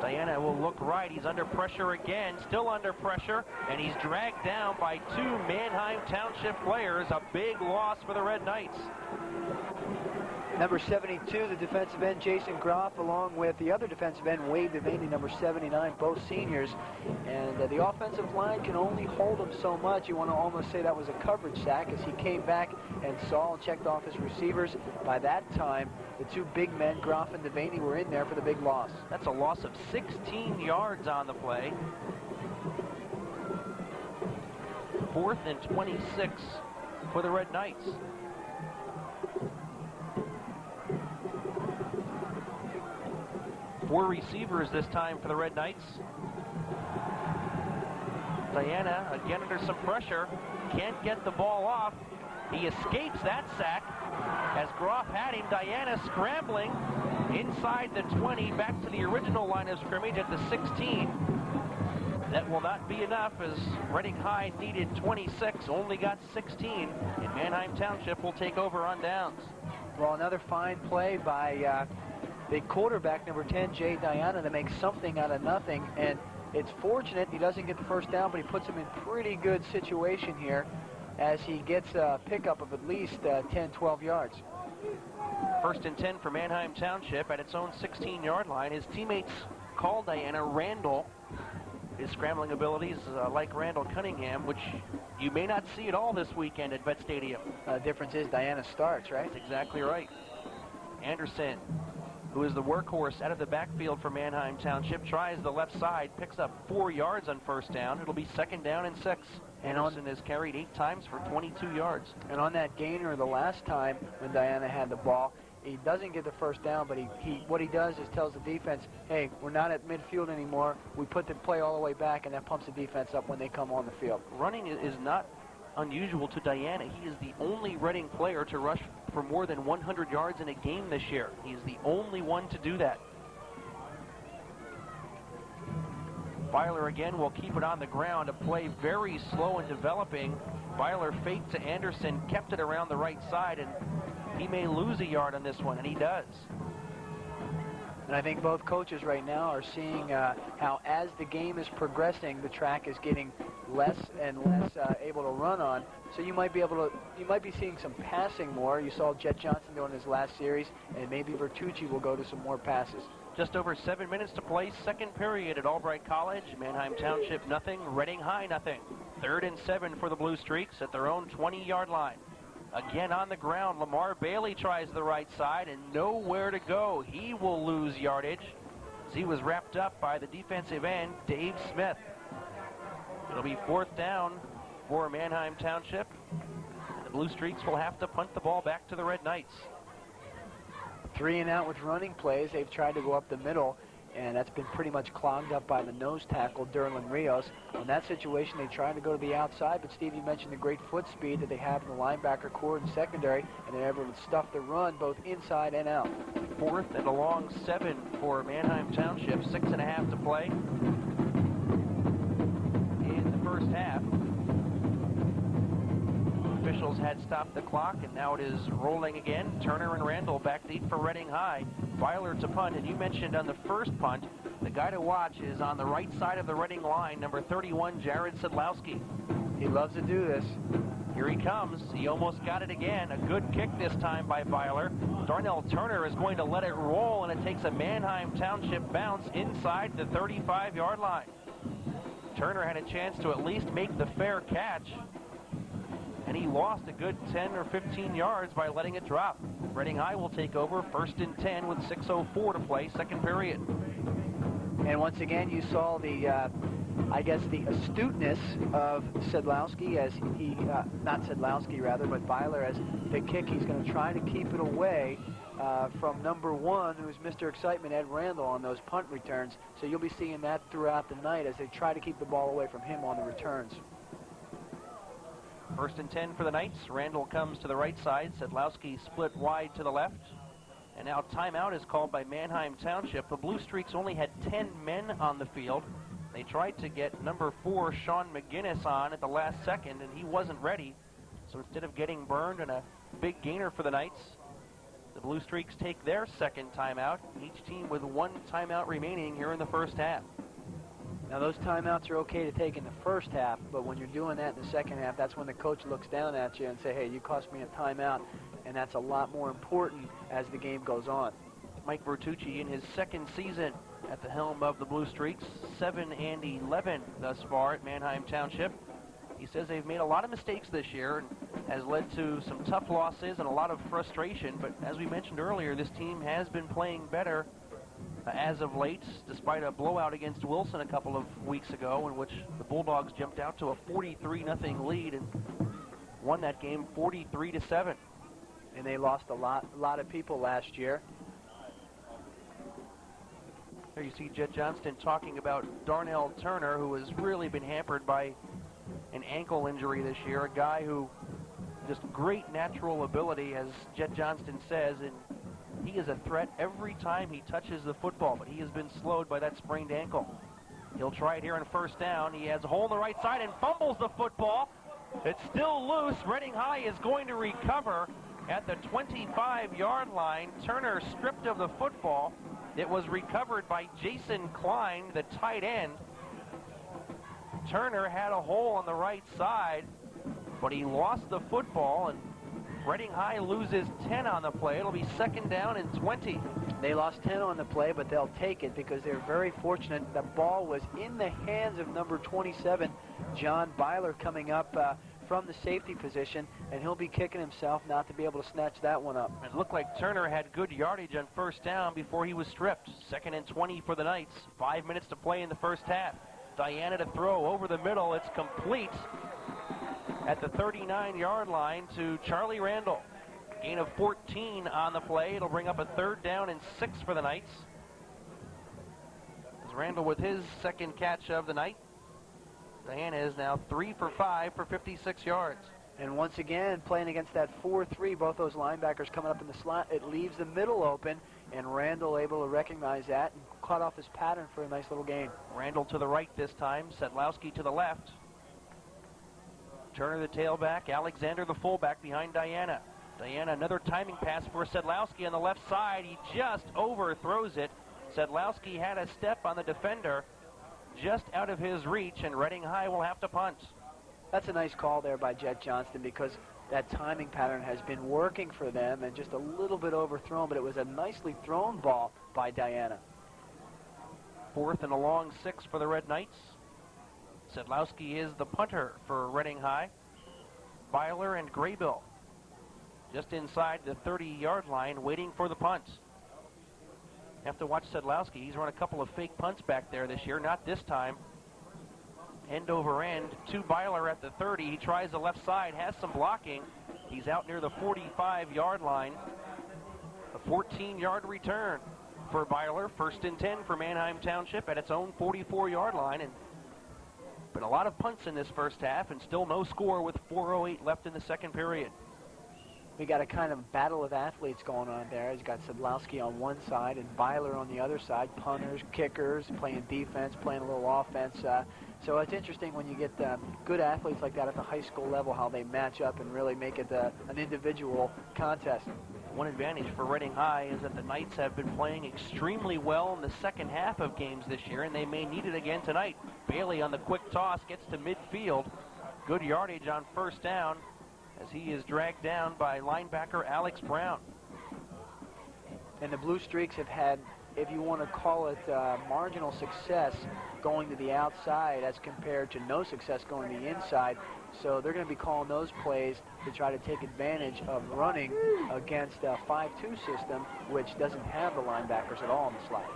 Diana will look right. He's under pressure again, still under pressure, and he's dragged down by 2 Manheim Township players. A big loss for the Red Knights. Number 72, the defensive end, Jason Groff, along with the other defensive end, Wade Devaney, number 79, both seniors. And the offensive line can only hold him so much. You want to almost say that was a coverage sack as he came back and saw and checked off his receivers. By that time, the 2 big men, Groff and Devaney, were in there for the big loss. That's a loss of 16 yards on the play. 4th and 26 for the Red Knights. Four receivers this time for the Red Knights. Diana, again under some pressure, can't get the ball off. He escapes that sack as Groff had him. Diana scrambling inside the 20, back to the original line of scrimmage at the 16. That will not be enough as Reading High needed 26, only got 16, and Manheim Township will take over on downs. Well, another fine play by the quarterback, number 10, Jay Diana, to make something out of nothing. And it's fortunate he doesn't get the first down, but he puts him in pretty good situation here as he gets a pickup of at least 10, 12 yards. 1st and 10 for Manheim Township at its own 16-yard line. His teammates call Diana Randall. His scrambling abilities like Randall Cunningham, which you may not see at all this weekend at Vet Stadium. Difference is Diana starts, right? That's exactly right. Anderson, who is the workhorse out of the backfield for Manheim Township, tries the left side, picks up 4 yards on first down. It'll be 2nd down and 6. Anderson has carried 8 times for 22 yards. And on that gainer the last time when Diana had the ball, he doesn't get the first down, but what he does is tells the defense, hey, we're not at midfield anymore. We put the play all the way back, and that pumps the defense up when they come on the field. Running is not unusual to Diana. He is the only Reading player to rush for more than 100 yards in a game this year. He's the only one to do that. Byler again will keep it on the ground. A play very slow in developing. Byler faked to Anderson, kept it around the right side, and he may lose a yard on this one, and he does. And I think both coaches right now are seeing how as the game is progressing, the track is getting less and less able to run on. So you might be seeing some passing more. You saw Jet Johnson doing his last series, and maybe Bertucci will go to some more passes. Just over 7 minutes to play, second period at Albright College. Manheim Township nothing, Reading High nothing. 3rd and 7 for the Blue Streaks at their own 20-yard line. Again on the ground, Lamar Bailey tries the right side and nowhere to go. He will lose yardage as he was wrapped up by the defensive end, Dave Smith. It'll be 4th down for Manheim Township. The Blue Streaks will have to punt the ball back to the Red Knights. 3 and out with running plays. They've tried to go up the middle, and that's been pretty much clogged up by the nose tackle, Derlin Rios. In that situation, they tried to go to the outside, but Steve, you mentioned the great foot speed that they have in the linebacker core and secondary, and they're able to stuff the run both inside and out. 4th and a long 7 for Manheim Township. 6.5 to play in the first half. Officials had stopped the clock, and now it is rolling again. Turner and Randall back deep for Reading High. Byler to punt, and you mentioned on the first punt, the guy to watch is on the right side of the Reading line, number 31, Jared Sedlowski. He loves to do this. Here he comes. He almost got it again. A good kick this time by Byler. Darnell Turner is going to let it roll, and it takes a Manheim Township bounce inside the 35-yard line. Turner had a chance to at least make the fair catch, and he lost a good 10 or 15 yards by letting it drop. Reading High will take over 1st and 10 with 6:04 to play, second period. And once again, you saw the, I guess, the astuteness of Sedlowski as he, not Sedlowski rather, but Byler as the kick. He's going to try to keep it away from number 1, who's Mr. Excitement, Ed Randall, on those punt returns. So you'll be seeing that throughout the night as they try to keep the ball away from him on the returns. 1st and 10 for the Knights. Randall comes to the right side. Sedlowski split wide to the left. And now timeout is called by Manheim Township. The Blue Streaks only had 10 men on the field. They tried to get number 4, Sean McGinnis, on at the last second, and he wasn't ready. So instead of getting burned and a big gainer for the Knights, the Blue Streaks take their second timeout, each team with 1 timeout remaining here in the first half. Now, those timeouts are okay to take in the first half, but when you're doing that in the second half, that's when the coach looks down at you and say, hey, you cost me a timeout, and that's a lot more important as the game goes on. Mike Bertucci in his second season at the helm of the Blue Streaks, 7 and 11 thus far at Manheim Township. He says they've made a lot of mistakes this year and has led to some tough losses and a lot of frustration, but as we mentioned earlier, this team has been playing better as of late, despite a blowout against Wilson a couple of weeks ago, in which the Bulldogs jumped out to a 43-0 lead and won that game 43-7. And they lost a lot of people last year. There you see Jet Johnston talking about Darnell Turner, who has really been hampered by an ankle injury this year, a guy who just great natural ability, as Jet Johnston says, and he is a threat every time he touches the football, but he has been slowed by that sprained ankle. He'll try it here on 1st down. He has a hole in the right side and fumbles the football. It's still loose. Reading High is going to recover at the 25-yard line. Turner stripped of the football. It was recovered by Jason Klein, the tight end. Turner had a hole on the right side, but he lost the football, and Reading High loses 10 on the play. It'll be 2nd down and 20. They lost 10 on the play, but they'll take it because they're very fortunate. The ball was in the hands of number 27, John Byler, coming up from the safety position, and he'll be kicking himself not to be able to snatch that one up. It looked like Turner had good yardage on 1st down before he was stripped. 2nd and 20 for the Knights. 5 minutes to play in the first half. Diana to throw over the middle. It's complete. at the 39-yard line to Charlie Randall. Gain of 14 on the play. It'll bring up a 3rd down and 6 for the Knights. As Randall with his second catch of the night. Diana is now 3 for 5 for 56 yards. And once again, playing against that 4-3, both those linebackers coming up in the slot, it leaves the middle open, and Randall able to recognize that and cut off his pattern for a nice little gain. Randall to the right this time, Sedlowski to the left. Turner the tailback, Alexander the fullback behind Diana. Diana, another timing pass for Sedlowski on the left side. He just overthrows it. Sedlowski had a step on the defender just out of his reach, and Reading High will have to punt. That's a nice call there by Jet Johnston, because that timing pattern has been working for them and just a little bit overthrown, but it was a nicely thrown ball by Diana. 4th and a long 6 for the Red Knights. Sedlowski is the punter for Reading High. Byler and Graybill just inside the 30-yard line waiting for the punt. Have to watch Sedlowski. He's run a couple of fake punts back there this year, not this time. End over end to Byler at the 30. He tries the left side, has some blocking. He's out near the 45-yard line. A 14-yard return for Byler. 1st and 10 for Manheim Township at its own 44-yard line. And been a lot of punts in this first half, and still no score with 4:08 left in the second period. We got a kind of battle of athletes going on there. He's got Sedlowski on one side and Byler on the other side. Punters, kickers, playing defense, playing a little offense. So it's interesting when you get good athletes like that at the high school level, how they match up and really make it an individual contest. One advantage for Reading High is that the Knights have been playing extremely well in the second half of games this year, and they may need it again tonight. Bailey on the quick toss gets to midfield. Good yardage on 1st down as he is dragged down by linebacker Alex Brown. And the Blue Streaks have had, if you want to call it marginal success, going to the outside as compared to no success going to the inside. So they're going to be calling those plays to try to take advantage of running against a 5-2 system, which doesn't have the linebackers at all in the slot.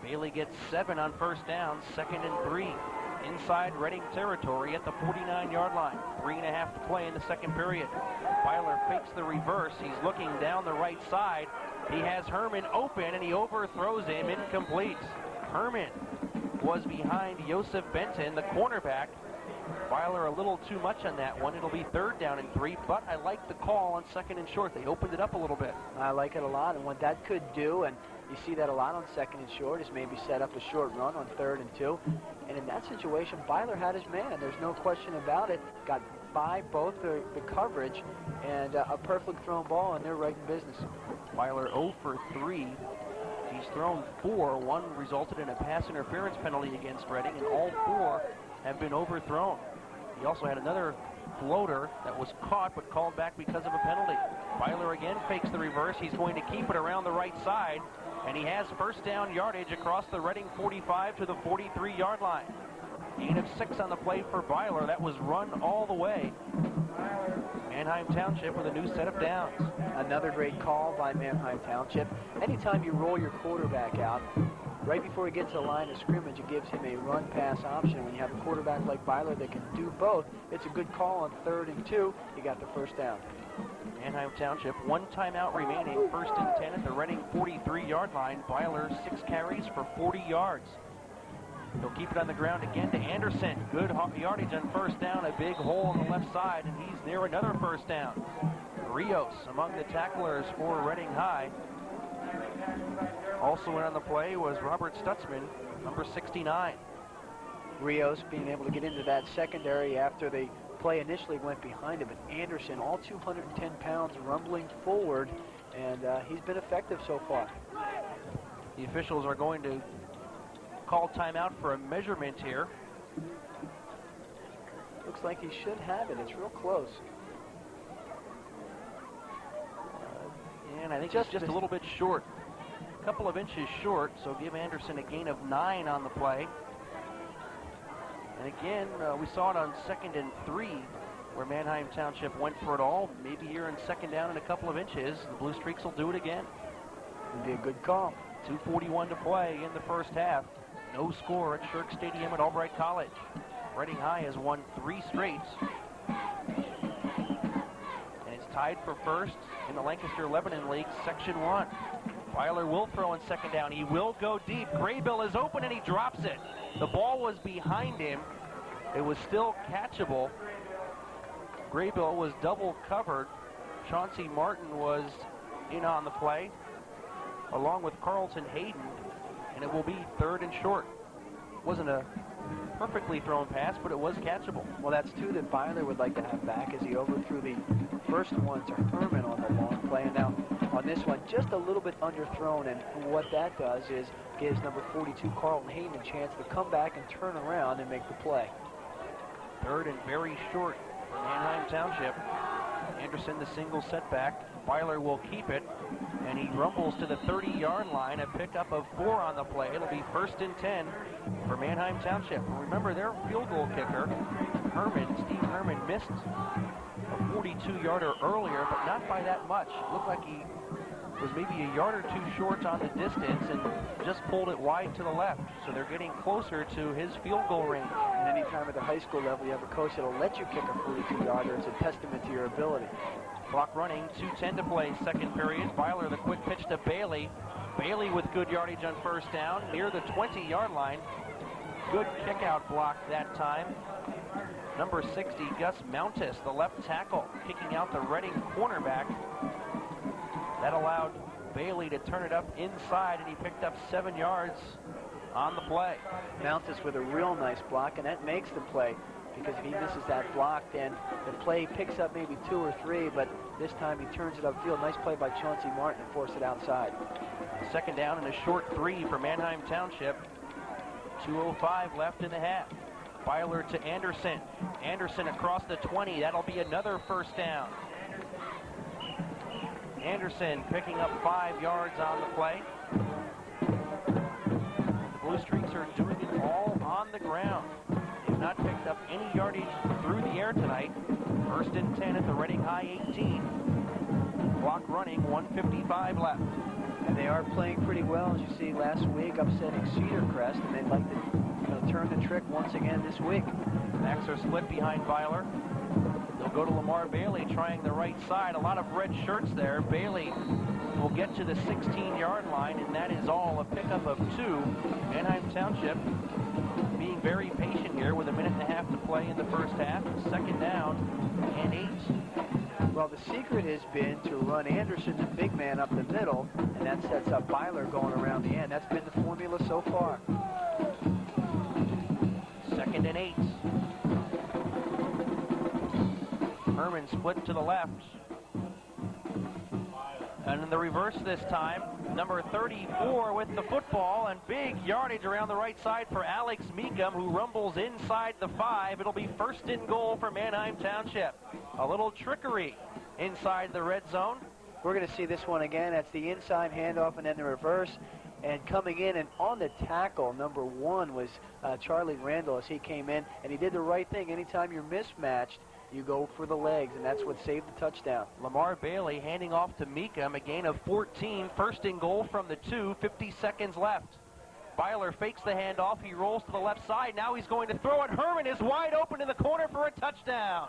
Bailey gets 7 on 1st down, 2nd and 3. Inside Reading territory at the 49-yard line. 3.5 to play in the second period. Byler fakes the reverse. He's looking down the right side. He has Herman open, and he overthrows him, incomplete. Herman was behind Joseph Benton, the cornerback. Byler a little too much on that one. It'll be 3rd down and 3, but I like the call on 2nd and short. They opened it up a little bit. I like it a lot, and what that could do, and you see that a lot on 2nd and short, is maybe set up a short run on 3rd and 2. And in that situation, Byler had his man. There's no question about it. Got by both the coverage and a perfectly thrown ball, and they're right in business. Byler 0 for 3. He's thrown 4. One resulted in a pass interference penalty against Reading, and all 4 have been overthrown. He also had another floater that was caught but called back because of a penalty. Byler again fakes the reverse. He's going to keep it around the right side, and he has 1st down yardage across the Reading 45 to the 43-yard line. Gain of 6 on the play for Byler. That was run all the way. Manheim Township with a new set of downs. Another great call by Manheim Township. Anytime you roll your quarterback out, right before he gets to the line of scrimmage, it gives him a run-pass option. When you have a quarterback like Byler that can do both, it's a good call on 3rd and 2. You got the 1st down. Manheim Township, 1 timeout remaining. 1st and 10 at the Reading 43-yard line. Byler 6 carries for 40 yards. He'll keep it on the ground again to Anderson. Good yardage on 1st down. A big hole on the left side, and he's near another 1st down. Rios among the tacklers for Reading High. Also in on the play was Robert Stutzman, number 69. Rios being able to get into that secondary after the play initially went behind him. But Anderson, all 210 pounds, rumbling forward, and he's been effective so far. The officials are going to call timeout for a measurement here. Looks like he should have it. It's real close. And I think it's just a little bit short. A couple of inches short, so give Anderson a gain of 9 on the play. And again, we saw it on 2nd and 3, where Manheim Township went for it all. Maybe here in 2nd down and a couple of inches. The Blue Streaks will do it again. Would be a good call. 2:41 to play in the first half. No score at Shirk Stadium at Albright College. Reading High has won 3 straight. tied for first in the Lancaster-Lebanon League, Section 1. Weiler will throw on second down. He will go deep. Graybill is open and he drops it. The ball was behind him. It was still catchable. Graybill was double covered. Chauncey Martin was in on the play, along with Carlton Hayden, and it will be 3rd and short. Wasn't a perfectly thrown pass, but it was catchable. Well, that's two that Weiler would like to have back as he overthrew the first one to Herman on the long play. And now on this one, just a little bit underthrown, and what that does is gives number 42, Carlton Hayden, a chance to come back and turn around and make the play. 3rd and very short for Manheim Township. Anderson the single setback. Weiler will keep it, and he rumbles to the 30-yard line, a pickup of 4 on the play. It'll be 1st and 10 for Manheim Township. Remember, their field goal kicker, Steve Herman, missed a 42-yarder earlier, but not by that much. It looked like he was maybe a yard or two short on the distance and just pulled it wide to the left. So they're getting closer to his field goal range. And anytime at the high school level you have a coach that'll let you kick a 42-yarder, it's a testament to your ability. Clock running, 2:10 to play, second period. Weiler, the quick pitch to Bailey. Bailey with good yardage on first down, near the 20-yard line. Good kick-out block that time. Number 60, Gus Mountis, the left tackle, kicking out the Reading cornerback. That allowed Bailey to turn it up inside, and he picked up 7 yards on the play. Mountis with a real nice block, and that makes the play, because if he misses that block, then the play picks up maybe 2 or 3, but this time he turns it upfield. Nice play by Chauncey Martin to force it outside. Second down and a short 3 for Manheim Township. 2:05 left in the half. Weiler to Anderson. Anderson across the 20. That'll be another first down. Anderson picking up 5 yards on the play. The Blue Streaks are doing it all on the ground. They've not picked up any yardage through the air tonight. 1st and 10 at the Reading High 18. Clock running, 1:55 left. And they are playing pretty well, as you see last week, upsetting Cedar Crest, and they'd like to turn the trick once again this week. Backs are split behind Weiler. They'll go to Lamar Bailey, trying the right side. A lot of red shirts there. Bailey will get to the 16-yard line, and that is all. A pickup of 2. Manheim Township being very patient here with 1.5 minutes to play in the first half. Second down and 8. Well, the secret has been to run Anderson, the big man, up the middle, and that sets up Weiler going around the end. That's been the formula so far. 2nd and 8. Herman split to the left. And in the reverse this time, number 34 with the football, and big yardage around the right side for Alex Meekum, who rumbles inside the 5. It'll be 1st and goal for Manheim Township. A little trickery inside the red zone. We're going to see this one again. That's the inside handoff and then the reverse. And coming in and on the tackle, number 1 was Charlie Randall as he came in, and he did the right thing. Anytime you're mismatched, you go for the legs, and that's what saved the touchdown. Lamar Bailey handing off to Meekum, a gain of 14, 1st and goal from the 2, 50 seconds left. Weiler fakes the handoff, he rolls to the left side, now he's going to throw it. Herman is wide open in the corner for a touchdown.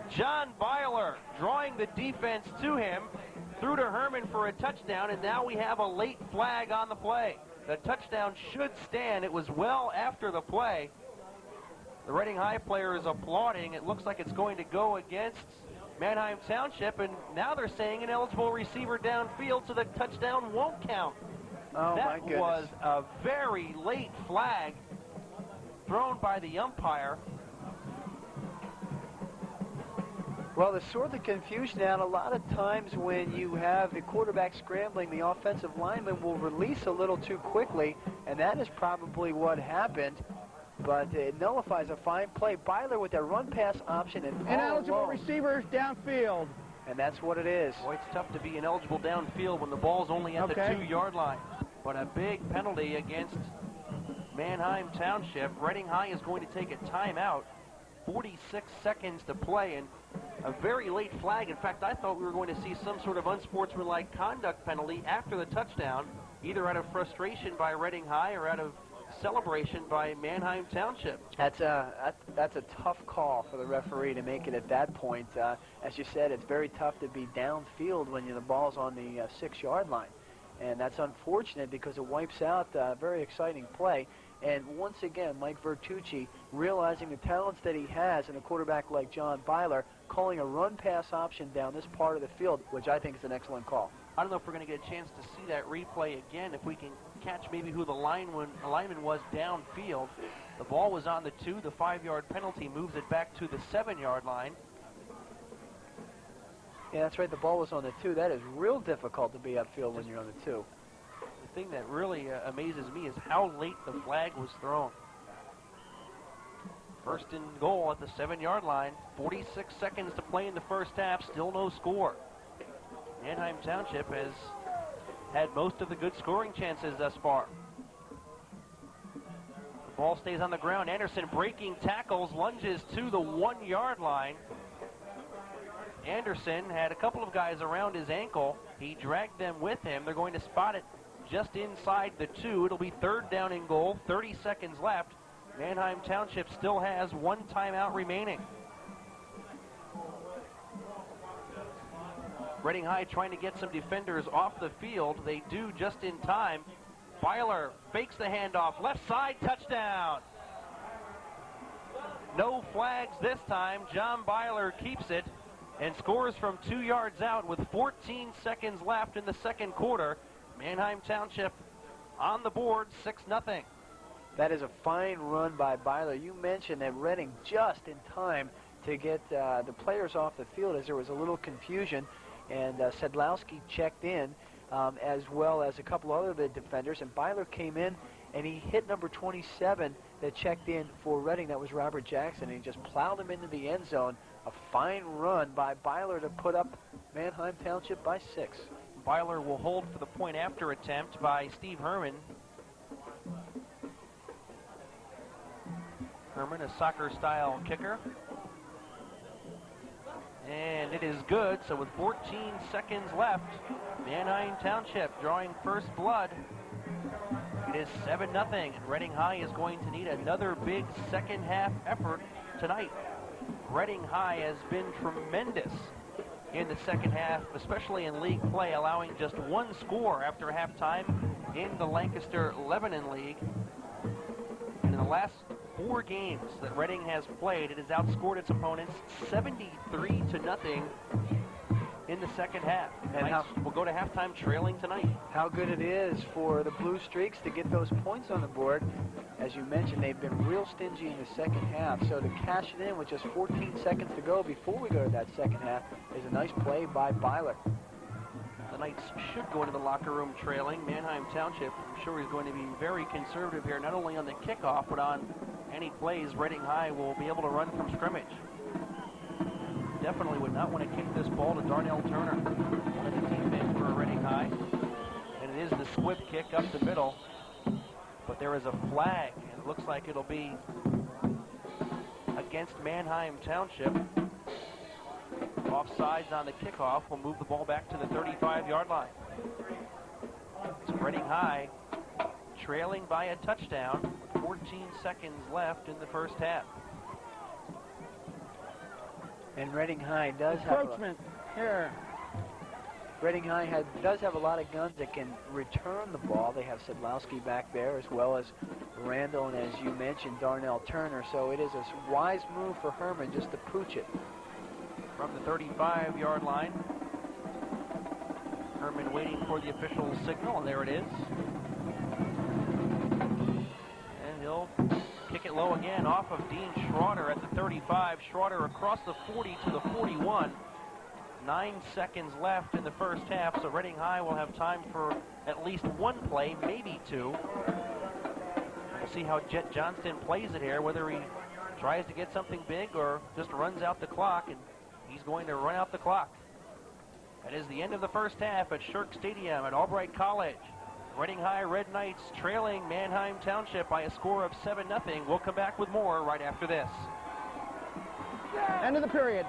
John Weiler drawing the defense to him, threw to Herman for a touchdown, and now we have a late flag on the play. The touchdown should stand. It was well after the play. The Reading High player is applauding. It looks like it's going to go against Manheim Township, and now they're saying an eligible receiver downfield, so the touchdown won't count. Oh, that my goodness. was a very late flag thrown by the umpire. Well, to sort the confusion out, a lot of times when you have the quarterback scrambling, the offensive lineman will release a little too quickly, and that is probably what happened. But it nullifies a fine play. Weiler with that run-pass option and Ineligible receivers downfield. And that's what it is. Boy, it's tough to be ineligible downfield when the ball's only at the 2-yard line. But a big penalty against Manheim Township. Reading High is going to take a timeout. 46 seconds to play, and a very late flag. In fact, I thought we were going to see some sort of unsportsmanlike conduct penalty after the touchdown, either out of frustration by Reading High or out of celebration by Manheim Township. That's a tough call for the referee to make it at that point. As you said, it's very tough to be downfield when the ball's on the 6-yard line. And that's unfortunate because it wipes out a very exciting play. And once again, Mike Vertucci, realizing the talents that he has in a quarterback like John Byler, calling a run-pass option down this part of the field, which I think is an excellent call. I don't know if we're going to get a chance to see that replay again, if we can catch maybe who the lineman was downfield. The ball was on the 2. The 5-yard penalty moves it back to the 7-yard line. Yeah, that's right. The ball was on the 2. That is real difficult to be upfield when you're on the 2. The thing that really amazes me is how late the flag was thrown. First and goal at the 7-yard line. 46 seconds to play in the first half. Still no score. Manheim Township has had most of the good scoring chances thus far. The ball stays on the ground. Anderson breaking tackles, lunges to the 1-yard line. Anderson had a couple of guys around his ankle. He dragged them with him. They're going to spot it just inside the 2. It'll be 3rd down and goal. 30 seconds left. Manheim Township still has 1 timeout remaining. Reading High trying to get some defenders off the field. They do just in time. Byler fakes the handoff. Left side, touchdown. No flags this time. John Byler keeps it and scores from 2 yards out with 14 seconds left in the second quarter. Manheim Township on the board, 6-0. That is a fine run by Byler. You mentioned that Reading just in time to get the players off the field as there was a little confusion. And Sedlowski checked in as well as a couple other defenders. And Byler came in and he hit number 27 that checked in for Reading. That was Robert Jackson. And he just plowed him into the end zone. A fine run by Byler to put up Manheim Township by 6. Byler will hold for the point after attempt by Steve Herman. Herman, a soccer-style kicker. And it is good, so with 14 seconds left, Manheim Township drawing first blood. It is 7-0, and Reading High is going to need another big second half effort tonight. Reading High has been tremendous in the second half, especially in league play, allowing just 1 score after halftime in the Lancaster-Lebanon League. And in the last 4 games that Reading has played, it has outscored its opponents 73-0 in the second half. And we'll go to halftime trailing tonight. How good it is for the Blue Streaks to get those points on the board. As you mentioned, they've been real stingy in the second half. So to cash it in with just 14 seconds to go before we go to that second half is a nice play by Byler. The Knights should go into the locker room trailing. Manheim Township, I'm sure, is going to be very conservative here, not only on the kickoff, but on any plays Reading High will be able to run from scrimmage. Definitely would not want to kick this ball to Darnell Turner, one of the teammates for Reading High. And it is the squib kick up the middle, but there is a flag, and it looks like it'll be against Manheim Township. Offsides on the kickoff will move the ball back to the 35-yard line. So Reading High trailing by a touchdown, 14 seconds left in the first half. And Reading High does have Reading High does have a lot of guns that can return the ball. They have Sedlowski back there, as well as Randall, and as you mentioned, Darnell Turner. So it is a wise move for Herman just to pooch it. From the 35-yard line, Herman waiting for the official signal, and there it is. And he'll kick it low again off of Dean Schroeder at the 35. Schroeder across the 40 to the 41. 9 seconds left in the first half, so Reading High will have time for at least 1 play, maybe 2. We'll see how Jet Johnston plays it here, whether he tries to get something big or just runs out the clock, and he's going to run out the clock. That is the end of the first half at Shirk Stadium at Albright College. Reading High Red Knights trailing Manheim Township by a score of 7-0. We'll come back with more right after this. End of the period.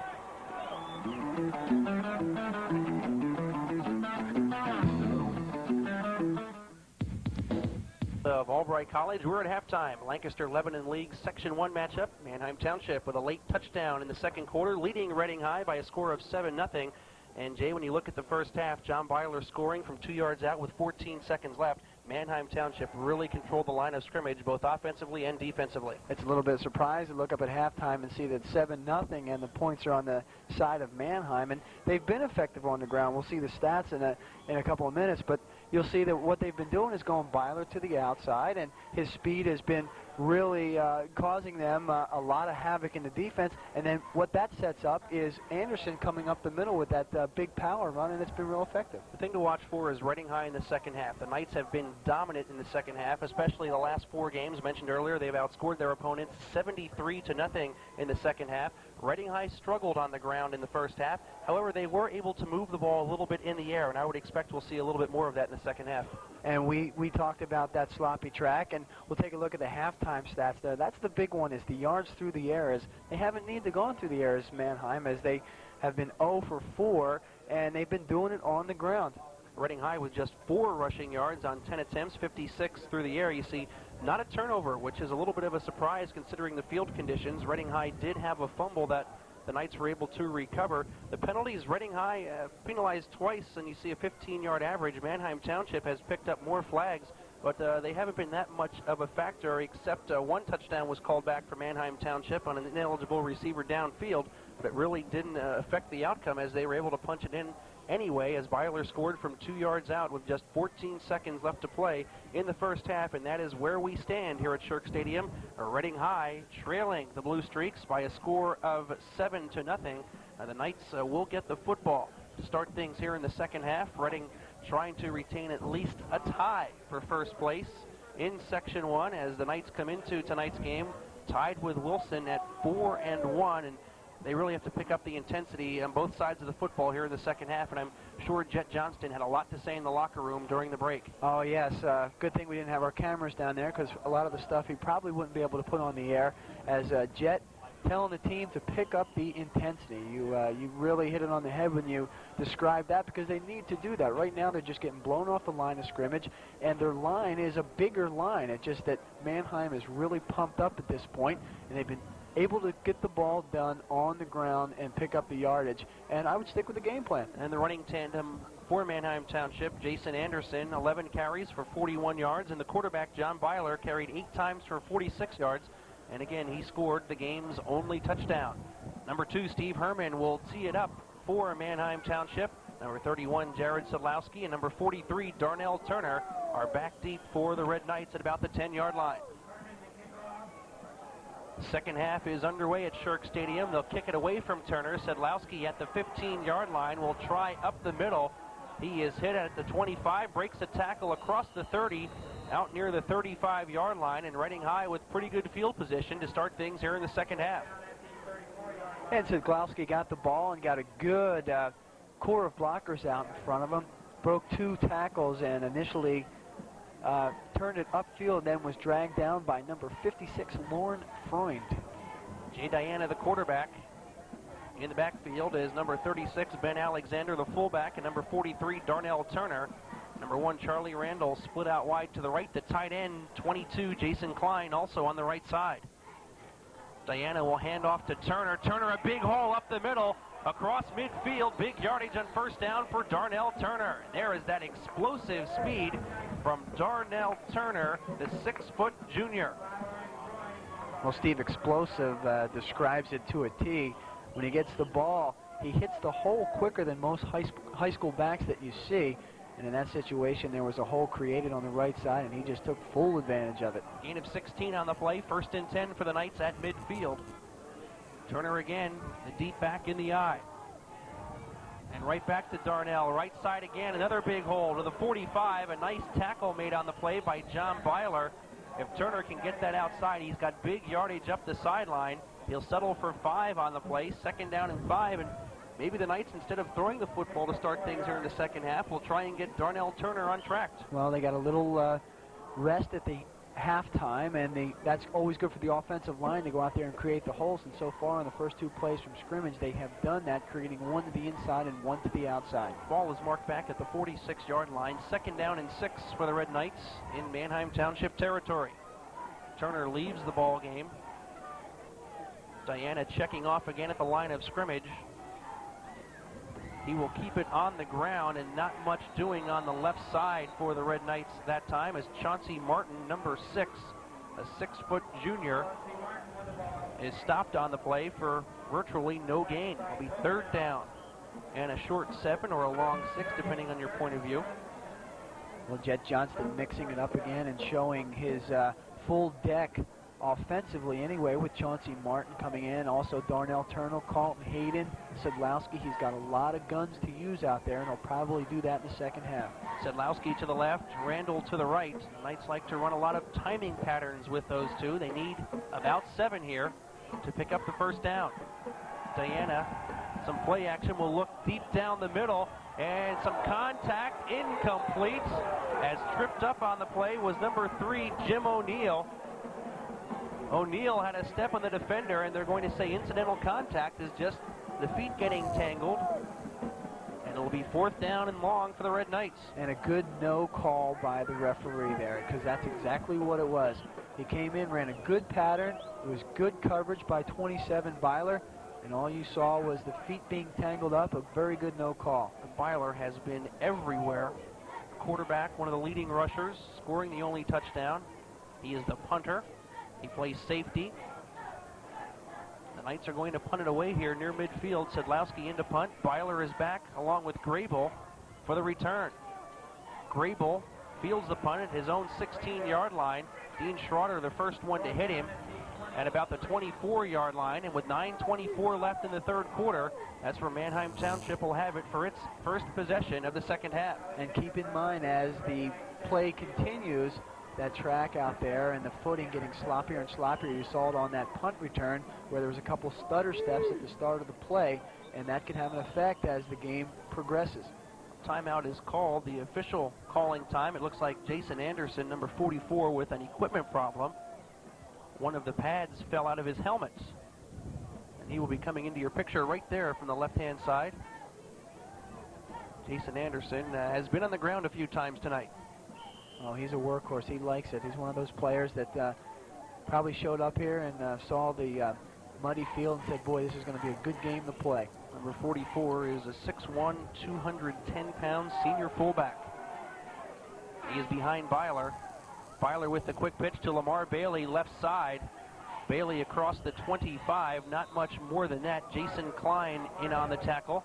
of Albright College. We're at halftime. Lancaster-Lebanon League Section 1 matchup. Manheim Township with a late touchdown in the second quarter, leading Reading High by a score of 7-0. And, Jay, when you look at the first half, John Byler scoring from 2 yards out with 14 seconds left. Manheim Township really controlled the line of scrimmage, both offensively and defensively. It's a little bit surprised to look up at halftime and see that 7-0, and the points are on the side of Manheim. And they've been effective on the ground. We'll see the stats in a couple of minutes, but you'll see that what they've been doing is going Byler to the outside, and his speed has been really causing them a lot of havoc in the defense. And then what that sets up is Anderson coming up the middle with that big power run, and it's been real effective. The thing to watch for is Reading High in the second half. The Knights have been dominant in the second half, especially the last 4 games mentioned earlier. They've outscored their opponents 73-0 in the second half. Reading High struggled on the ground in the first half. However, they were able to move the ball a little bit in the air, and I would expect we'll see a little bit more of that in the second half. And we talked about that sloppy track, and we'll take a look at the halftime stats there. That's the big one, is the yards through the air. As they haven't needed to go through the air as Manheim, as they have been 0 for 4, and they've been doing it on the ground. Reading High with just 4 rushing yards on 10 attempts, 56 through the air. You see, not a turnover, which is a little bit of a surprise considering the field conditions. Reading High did have a fumble that the Knights were able to recover. The penalties, Reading High penalized twice, and you see a 15-yard average. Manheim Township has picked up more flags, but they haven't been that much of a factor, except 1 touchdown was called back for Manheim Township on an ineligible receiver downfield, but it really didn't affect the outcome as they were able to punch it in anyway, as Byler scored from 2 yards out with just 14 seconds left to play in the first half, and that is where we stand here at Shirk Stadium. Reading High trailing the Blue Streaks by a score of 7-0. The Knights will get the football to start things here in the second half. Reading trying to retain at least a tie for first place in Section 1 as the Knights come into tonight's game tied with Wilson at 4-1, and they really have to pick up the intensity on both sides of the football here in the second half, and I'm sure Jet Johnston had a lot to say in the locker room during the break. Oh, yes. Good thing we didn't have our cameras down there, because a lot of the stuff he probably wouldn't be able to put on the air, as Jet telling the team to pick up the intensity. You really hit it on the head when you describe that, because they need to do that. Right now they're just getting blown off the line of scrimmage, and their line is a bigger line. It's just that Manheim is really pumped up at this point, and they've been able to get the ball done on the ground and pick up the yardage. And I would stick with the game plan. And the running tandem for Manheim Township, Jason Anderson, 11 carries for 41 yards, and the quarterback, John Byler, carried 8 times for 46 yards. And again, he scored the game's only touchdown. Number 2, Steve Herman, will tee it up for Manheim Township. Number 31, Jared Sadlowski, and number 43, Darnell Turner, are back deep for the Red Knights at about the 10-yard line. Second half is underway at Shirk Stadium. They'll kick it away from Turner. Sadlowski at the 15-yard line will try up the middle. He is hit at the 25, breaks a tackle across the 30, out near the 35-yard line, and Reading High with pretty good field position to start things here in the second half. And Sadlowski got the ball and got a good core of blockers out in front of him. Broke 2 tackles and initially turned it upfield, then was dragged down by number 56, Lauren Freund. Jay Diana, the quarterback. In the backfield is number 36, Ben Alexander, the fullback, and number 43, Darnell Turner. Number 1, Charlie Randall, split out wide to the right. The tight end, 22, Jason Klein, also on the right side. Diana will hand off to Turner. Turner, a big hole up the middle, across midfield. Big yardage on first down for Darnell Turner. There is that explosive speed from Darnell Turner, the 6-foot junior. Well, Steve, explosive describes it to a T. When he gets the ball, he hits the hole quicker than most high school backs that you see. And in that situation, there was a hole created on the right side, and he just took full advantage of it. Gain of 16 on the play. 1st and 10 for the Knights at midfield. Turner again, the deep back in the eye. And right back to Darnell. Right side again, another big hole to the 45. A nice tackle made on the play by John Byler. If Turner can get that outside, he's got big yardage up the sideline. He'll settle for 5 on the play. 2nd down and 5. And maybe the Knights, instead of throwing the football to start things here in the second half, will try and get Darnell Turner on track. Well, they got a little rest at the halftime, and that's always good for the offensive line to go out there and create the holes. And so far on the first 2 plays from scrimmage, they have done that, creating one to the inside and one to the outside. Ball is marked back at the 46-yard line. 2nd down and 6 for the Red Knights in Manheim Township territory. Turner leaves the ball game. Diana checking off again at the line of scrimmage. He will keep it on the ground, and not much doing on the left side for the Red Knights that time, as Chauncey Martin, number 6, a 6-foot junior, is stopped on the play for virtually no gain. It'll be 3rd down and a short 7 or a long 6, depending on your point of view. Well, Jet Johnston mixing it up again and showing his full deck offensively anyway, with Chauncey Martin coming in, also Darnell Turner, Carlton Hayden, Sedlowski. He's got a lot of guns to use out there, and he'll probably do that in the second half. Sedlowski to the left, Randall to the right. The Knights like to run a lot of timing patterns with those two. They need about 7 here to pick up the first down. Diana, some play action, will look deep down the middle, and some contact, incomplete, as tripped up on the play was number 3, Jim O'Neill. O'Neill had a step on the defender, and they're going to say incidental contact is just the feet getting tangled. And it'll be 4th down and long for the Red Knights. And a good no call by the referee there, because that's exactly what it was. He came in, ran a good pattern. It was good coverage by 27 Byler, and all you saw was the feet being tangled up. A very good no call. Byler has been everywhere. Quarterback, one of the leading rushers, scoring the only touchdown. He is the punter. He plays safety. The Knights are going to punt it away here near midfield. Sedlowski into punt. Byler is back along with Grable for the return. Grable fields the punt at his own 16-yard line. Dean Schroeder, the first one to hit him at about the 24-yard line. And with 9:24 left in the 3rd quarter, that's where Manheim Township will have it for its first possession of the second half. And keep in mind, as the play continues, that track out there and the footing getting sloppier and sloppier. You saw it on that punt return where there was a couple stutter steps at the start of the play, and that can have an effect as the game progresses. Timeout is called, the official calling time. It looks like Jason Anderson, number 44, with an equipment problem. One of the pads fell out of his helmet, and he will be coming into your picture right there from the left-hand side. Jason Anderson has been on the ground a few times tonight. Oh, he's a workhorse. He likes it. He's one of those players that probably showed up here and saw the muddy field and said, boy, this is going to be a good game to play. Number 44 is a 6'1", 210-pound senior fullback. He is behind Byler. Byler with the quick pitch to Lamar Bailey, left side. Bailey across the 25, not much more than that. Jason Klein in on the tackle.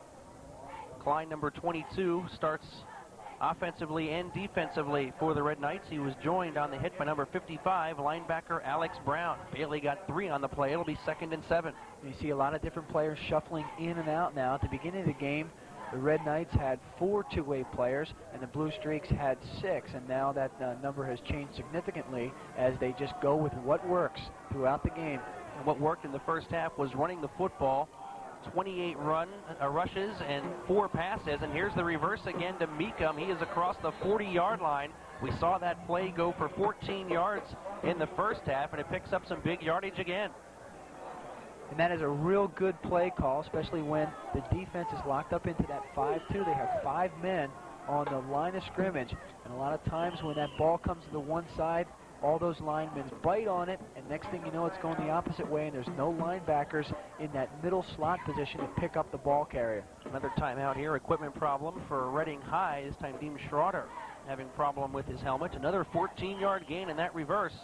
Klein, number 22, starts offensively and defensively for the Red Knights. He was joined on the hit by number 55, linebacker Alex Brown. Bailey got 3 on the play. It'll be 2nd and 7. You see a lot of different players shuffling in and out now. At the beginning of the game, the Red Knights had 4 two-way players, and the Blue Streaks had 6, and now that number has changed significantly as they just go with what works throughout the game. And what worked in the first half was running the football. 28 rushes and 4 passes, and here's the reverse again to Meekum. He is across the 40-yard line. We saw that play go for 14 yards in the first half, and it picks up some big yardage again. And that is a real good play call, especially when the defense is locked up into that 5-2. They have 5 men on the line of scrimmage, and a lot of times when that ball comes to the one side, all those linemen bite on it, and next thing you know, it's going the opposite way, and there's no linebackers in that middle slot position to pick up the ball carrier. Another timeout here, equipment problem for Reading High. This time Dean Schroeder having problem with his helmet. Another 14-yard gain in that reverse.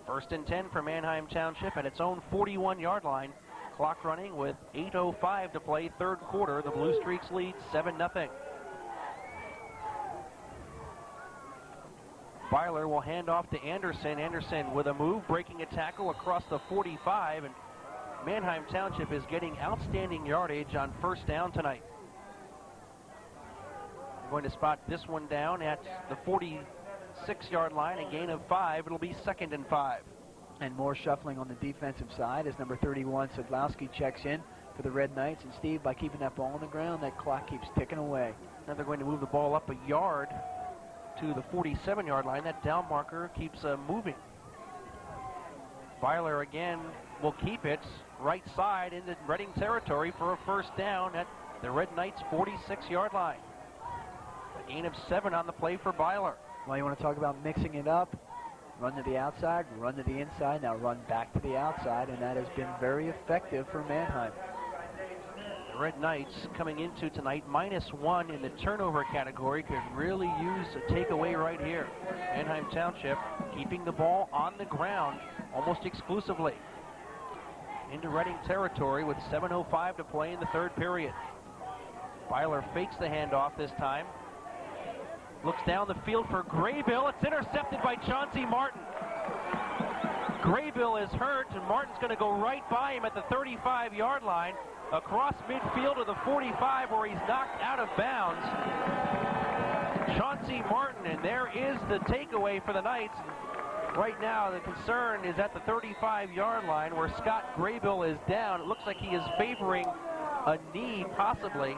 1st and 10 for Manheim Township at its own 41-yard line. Clock running with 8:05 to play, 3rd quarter. The Blue Streaks lead 7-0. Byler will hand off to Anderson. Anderson with a move, breaking a tackle across the 45, and Manheim Township is getting outstanding yardage on 1st down tonight. We're going to spot this one down at the 46-yard line, a gain of 5. It'll be 2nd and 5. And more shuffling on the defensive side as number 31, Sedlowski, checks in for the Red Knights. And Steve, by keeping that ball on the ground, that clock keeps ticking away. Now they're going to move the ball up a yard to the 47-yard line. That down marker keeps moving. Byler again will keep it right side into Reading territory for a first down at the Red Knights' 46-yard line. A gain of 7 on the play for Byler. Well, you want to talk about mixing it up? Run to the outside, run to the inside, now run back to the outside, and that has been very effective for Manheim. The Red Knights coming into tonight -1 in the turnover category, could really use a takeaway right here. Manheim Township keeping the ball on the ground almost exclusively. Into Reading territory with 7:05 to play in the third period. Byler fakes the handoff this time. Looks down the field for Graybill. It's intercepted by Chauncey Martin. Graybill is hurt, and Martin's going to go right by him at the 35-yard line, across midfield to the 45, where he's knocked out of bounds. Chauncey Martin, and there is the takeaway for the Knights. Right now, the concern is at the 35-yard line, where Scott Graybill is down. It looks like he is favoring a knee, possibly.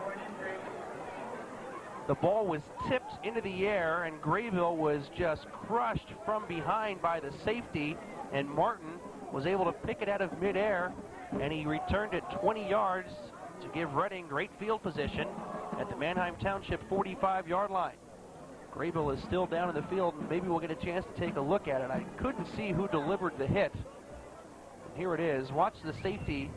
The ball was tipped into the air, and Graybill was just crushed from behind by the safety, and Martin was able to pick it out of midair, and he returned it 20 yards to give Reading great field position at the Manheim Township 45-yard line. Graybill is still down in the field, and maybe we'll get a chance to take a look at it. I couldn't see who delivered the hit. Here it is. Watch the safety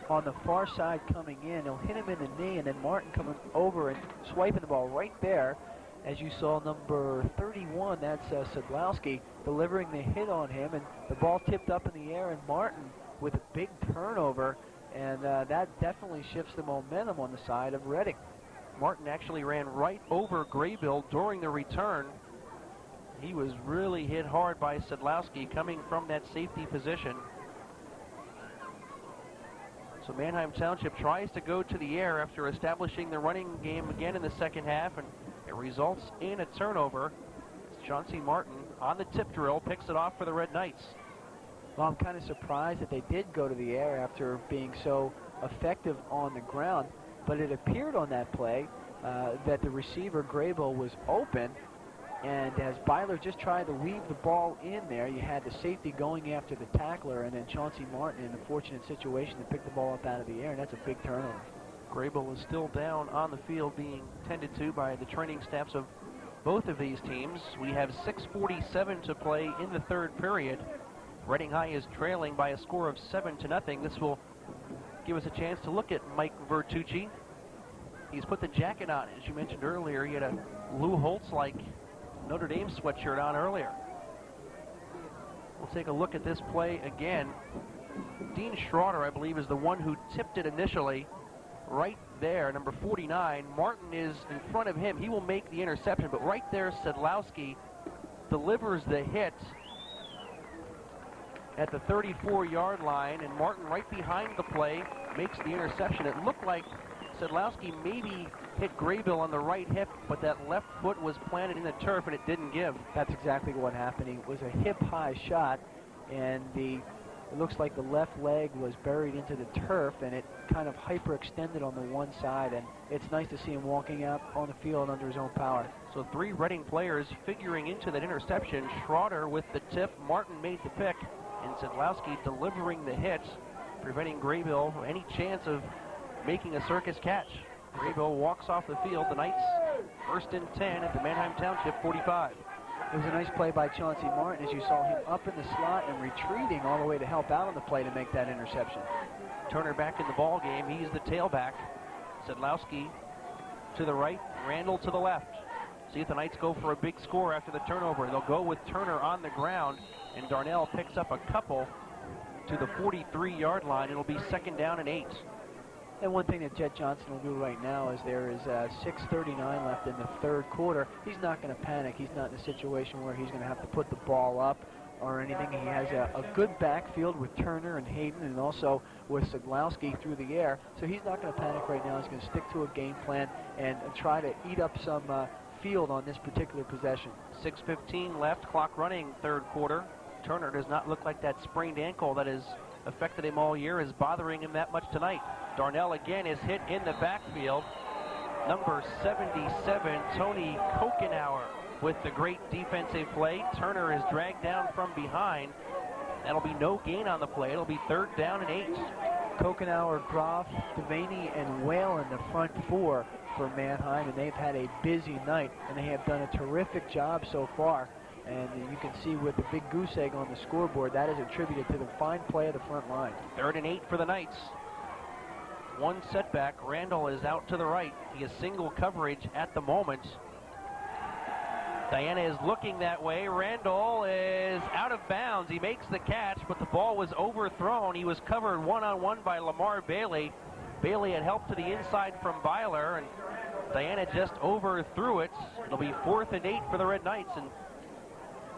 on the far side coming in. He'll hit him in the knee, and then Martin coming over and swiping the ball right there. As you saw, number 31, that's Sedlowski, delivering the hit on him, and the ball tipped up in the air, and Martin with a big turnover, and that definitely shifts the momentum on the side of Reading. Martin actually ran right over Graybill during the return. He was really hit hard by Sedlowski coming from that safety position. So Manheim Township tries to go to the air after establishing the running game again in the second half, and it results in a turnover. Chauncey Martin on the tip drill picks it off for the Red Knights. Well, I'm kind of surprised that they did go to the air after being so effective on the ground, but it appeared on that play that the receiver, Graybill, was open, and as Byler just tried to weave the ball in there, you had the safety going after the tackler, and then Chauncey Martin in a fortunate situation to pick the ball up out of the air, and that's a big turnover. Graybill is still down on the field, being tended to by the training staffs of both of these teams. We have 6:47 to play in the third period. Reading High is trailing by a score of 7-0. This will give us a chance to look at Mike Vertucci. He's put the jacket on. As you mentioned earlier, he had a Lou Holtz-like Notre Dame sweatshirt on earlier. We'll take a look at this play again. Dean Schroeder, I believe, is the one who tipped it initially. Right there, number 49. Martin is in front of him. He will make the interception, but right there, Sedlowski delivers the hit at the 34-yard line, and Martin right behind the play makes the interception. It looked like Sedlowski maybe hit Graybill on the right hip, but that left foot was planted in the turf, and it didn't give. That's exactly what happened. It was a hip-high shot, and it looks like the left leg was buried into the turf, and it kind of hyperextended on the one side, and it's nice to see him walking out on the field under his own power. So 3 Reading players figuring into that interception. Schroeder with the tip, Martin made the pick, and Sedlowski delivering the hit, preventing Graybill any chance of making a circus catch. Graybill walks off the field. The Knights 1st and 10 at the Manheim Township 45. It was a nice play by Chauncey Martin as you saw him up in the slot and retreating all the way to help out on the play to make that interception. Turner back in the ball game. He's the tailback. Sedlowski to the right, Randall to the left. See if the Knights go for a big score after the turnover. They'll go with Turner on the ground, and Darnell picks up a couple to the 43-yard line. It'll be 2nd down and 8. And one thing that Jet Johnson will do right now is there is 6:39 left in the third quarter. He's not going to panic. He's not in a situation where he's going to have to put the ball up or anything. He has a good backfield with Turner and Hayden, and also with Sedlowski through the air. So he's not going to panic right now. He's going to stick to a game plan and try to eat up some field on this particular possession. 6:15 left, clock running, third quarter. Turner does not look like that sprained ankle that has affected him all year is bothering him that much tonight. Darnell again is hit in the backfield. Number 77, Tony Kokenauer, with the great defensive play. Turner is dragged down from behind. That'll be no gain on the play. It'll be 3rd down and 8. Kokenauer, Groff, Devaney, and Whalen, the front 4 for Manheim, and they've had a busy night, and they have done a terrific job so far. And you can see with the big goose egg on the scoreboard, that is attributed to the fine play of the front line. 3rd and 8 for the Knights. One setback. Randall is out to the right. He has single coverage at the moment. Diana is looking that way. Randall is out of bounds. He makes the catch, but the ball was overthrown. He was covered one-on-one by Lamar Bailey. Bailey had help to the inside from Byler, and Diana just overthrew it. It'll be 4th and 8 for the Red Knights, and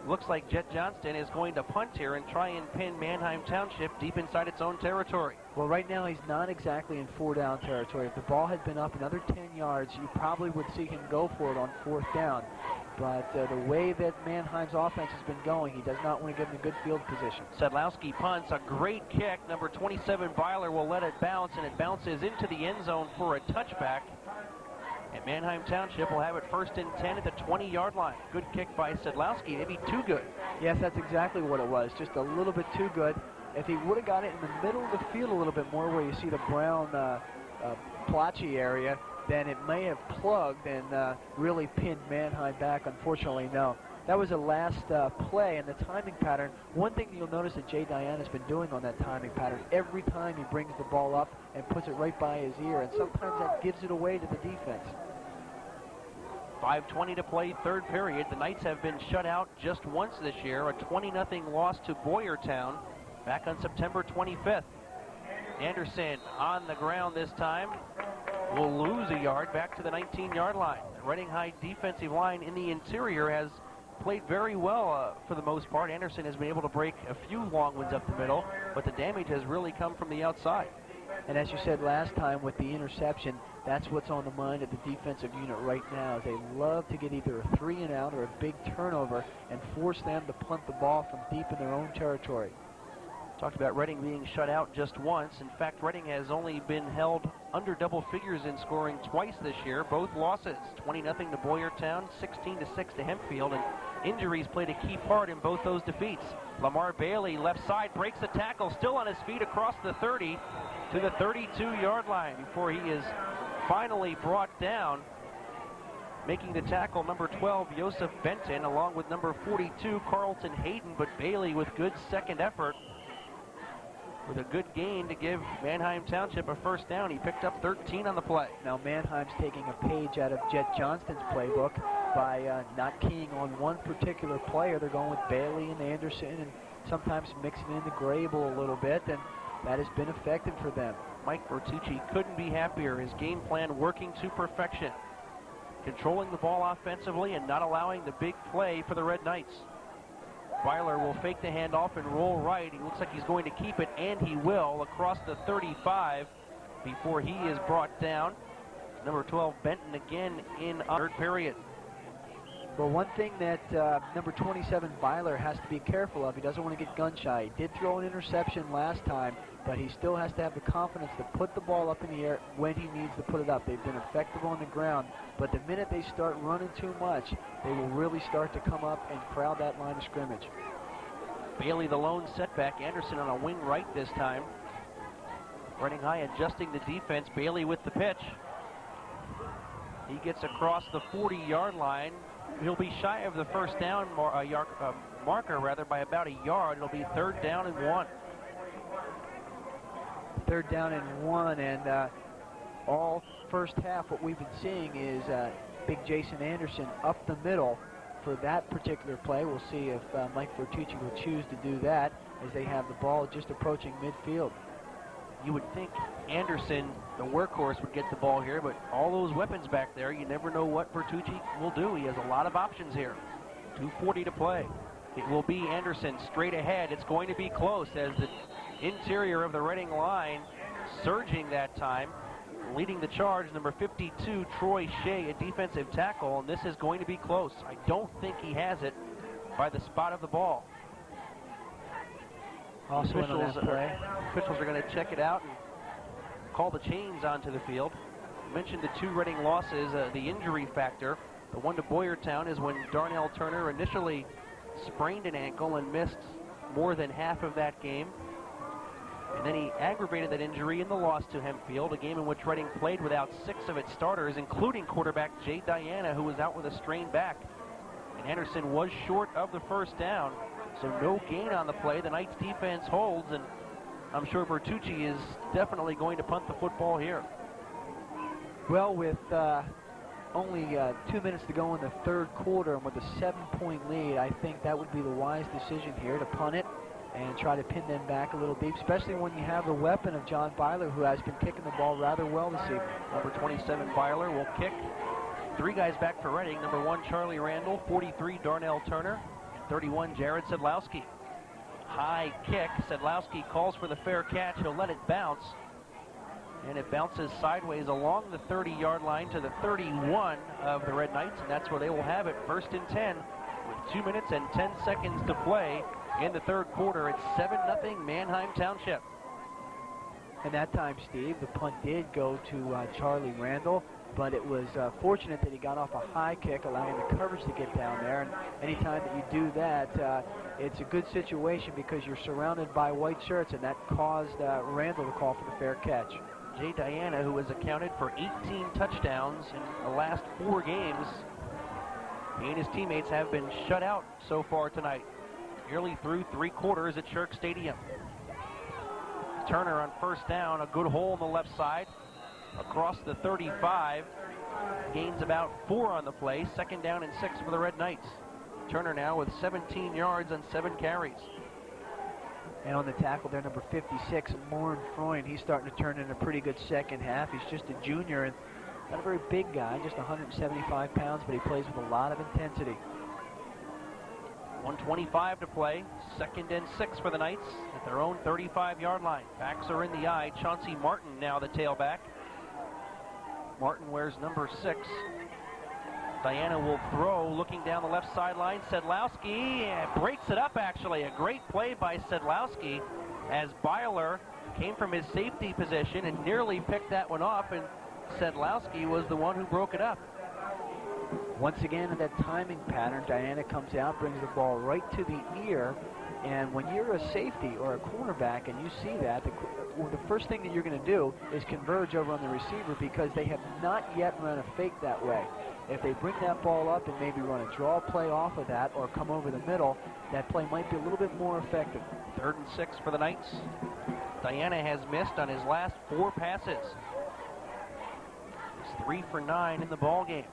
looks like Jet Johnston is going to punt here and try and pin Manheim Township deep inside its own territory. Well, right now he's not exactly in 4-down territory. If the ball had been up another 10 yards, you probably would see him go for it on 4th down. But the way that Manheim's offense has been going, he does not want to give him a good field position. Sedlowski punts, a great kick. Number 27, Byler, will let it bounce, and it bounces into the end zone for a touchback. And Manheim Township will have it 1st and 10 at the 20-yard line. Good kick by Sedlowski, maybe too good. Yes, that's exactly what it was, just a little bit too good. If he would have got it in the middle of the field a little bit more, where you see the brown blotchy area, then it may have plugged and really pinned Manheim back. Unfortunately, no. That was the last play, and the timing pattern. One thing you'll notice that Jay Diana's been doing on that timing pattern, every time he brings the ball up and puts it right by his ear, and sometimes that gives it away to the defense. 5:20 to play, 3rd period. The Knights have been shut out just once this year, a 20-0 loss to Boyertown back on September 25th. Anderson on the ground this time will lose a yard back to the 19-yard line. The Reading High defensive line in the interior has played very well for the most part. Anderson has been able to break a few long ones up the middle, but the damage has really come from the outside. And as you said last time with the interception, that's what's on the mind of the defensive unit right now. They love to get either a 3-and-out or a big turnover and force them to punt the ball from deep in their own territory. Talked about Reading being shut out just once. In fact, Reading has only been held under double figures in scoring twice this year. Both losses, 20-0 to Boyertown, 16-6 to Hempfield, and injuries played a key part in both those defeats. Lamar Bailey, left side, breaks the tackle, still on his feet across the 30 to the 32-yard line before he is finally brought down. Making the tackle, number 12, Joseph Benton, along with number 42, Carlton Hayden, but Bailey with good second effort, with a good gain to give Manheim Township a 1st down. He picked up 13 on the play. Now Manheim's taking a page out of Jet Johnston's playbook by not keying on one particular player. They're going with Bailey and Anderson and sometimes mixing in the Grable a little bit, and that has been effective for them. Mike Bertucci couldn't be happier. His game plan working to perfection. Controlling the ball offensively and not allowing the big play for the Red Knights. Byler will fake the handoff and roll right. He looks like he's going to keep it, and he will, across the 35 before he is brought down. Number 12, Benton, again in 3rd period. Well, one thing that number 27, Byler, has to be careful of, he doesn't want to get gun shy. He did throw an interception last time, but he still has to have the confidence to put the ball up in the air when he needs to put it up. They've been effective on the ground, but the minute they start running too much, they will really start to come up and crowd that line of scrimmage. Bailey the lone setback. Anderson on a wing right this time. Reading High adjusting the defense. Bailey with the pitch. He gets across the 40-yard line. He'll be shy of the 1st down marker by about a yard. It'll be 3rd down and 1. 3rd down and 1, and all first half what we've been seeing is big Jason Anderson up the middle for that particular play. We'll see if Mike Bertucci will choose to do that as they have the ball just approaching midfield. You would think Anderson, the workhorse, would get the ball here, but all those weapons back there, you never know what Bertucci will do. He has a lot of options here. 2:40 to play. It will be Anderson straight ahead. It's going to be close as the interior of the Reading line surging that time. Leading the charge, number 52, Troy Shea, a defensive tackle, and this is going to be close. I don't think he has it by the spot of the ball. Officials are going to check it out and call the chains onto the field. I mentioned the 2 Reading losses, the injury factor. The one to Boyertown is when Darnell Turner initially sprained an ankle and missed more than half of that game. And then he aggravated that injury in the loss to Hempfield, a game in which Reading played without 6 of its starters, including quarterback Jay Diana, who was out with a strained back. And Henderson was short of the first down, so no gain on the play. The Knights defense holds, and I'm sure Bertucci is definitely going to punt the football here. Well, with only 2 minutes to go in the third quarter and with a 7-point lead, I think that would be the wise decision here to punt it and try to pin them back a little deep, especially when you have the weapon of John Byler, who has been kicking the ball rather well this evening. Number 27, Byler, will kick. 3 guys back for Reading. Number 1, Charlie Randall, 43, Darnell Turner, and 31, Jared Sedlowski. High kick. Sedlowski calls for the fair catch. He'll let it bounce, and it bounces sideways along the 30-yard line to the 31 of the Red Knights, and that's where they will have it, 1st and 10, with 2 minutes and 10 seconds to play in the third quarter. It's 7-0 Manheim Township. And that time, Steve, the punt did go to Charlie Randall, but it was fortunate that he got off a high kick, allowing the coverage to get down there. And anytime that you do that, it's a good situation because you're surrounded by white shirts, and that caused Randall to call for the fair catch. Jay Diana, who has accounted for 18 touchdowns in the last 4 games, he and his teammates have been shut out so far tonight, nearly through 3 quarters at Shirk Stadium. Turner on first down, a good hole on the left side, across the 35, gains about 4 on the play, 2nd down and 6 for the Red Knights. Turner now with 17 yards on 7 carries. And on the tackle there, number 56, Lauren Freund, he's starting to turn in a pretty good second half. He's just a junior and not a very big guy, just 175 pounds, but he plays with a lot of intensity. 1:25 to play, 2nd and 6 for the Knights at their own 35-yard line. Backs are in the eye. Chauncey Martin now the tailback. Martin wears number 6. Diana will throw, looking down the left sideline. Sedlowski breaks it up, actually. A great play by Sedlowski as Byler came from his safety position and nearly picked that one off, and Sedlowski was the one who broke it up. Once again, in that timing pattern, Diana comes out, brings the ball right to the ear, and when you're a safety or a cornerback and you see that, the first thing that you're going to do is converge over on the receiver because they have not yet run a fake that way. If they bring that ball up and maybe run a draw play off of that or come over the middle, that play might be a little bit more effective. 3rd and 6 for the Knights. Diana has missed on his last 4 passes. He's 3 for 9 in the ball game.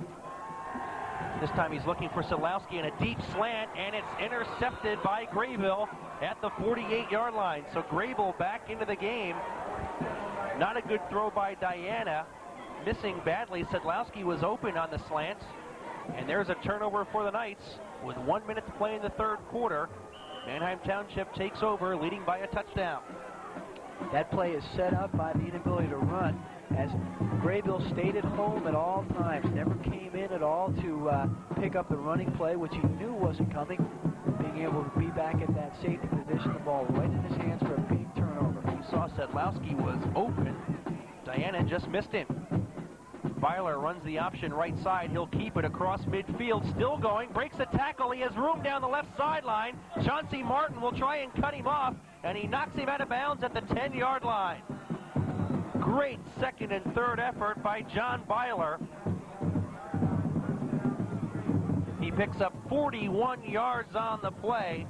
This time he's looking for Sedlowski in a deep slant, and it's intercepted by Graybill at the 48-yard line. So Graybill back into the game. Not a good throw by Diana. Missing badly. Sedlowski was open on the slants. And there's a turnover for the Knights with 1 minute to play in the third quarter. Manheim Township takes over, leading by a touchdown. That play is set up by the inability to run, as Graybill stayed at home at all times, never came in at all to pick up the running play, which he knew wasn't coming. Being able to be back at that safety position, the ball right in his hands for a big turnover. You saw Sedlowski was open. Diana just missed him. Byler runs the option right side. He'll keep it across midfield. Still going. Breaks a tackle. He has room down the left sideline. Chauncey Martin will try and cut him off, and he knocks him out of bounds at the 10-yard line. Great 2nd and 3rd effort by John Byler. He picks up 41 yards on the play.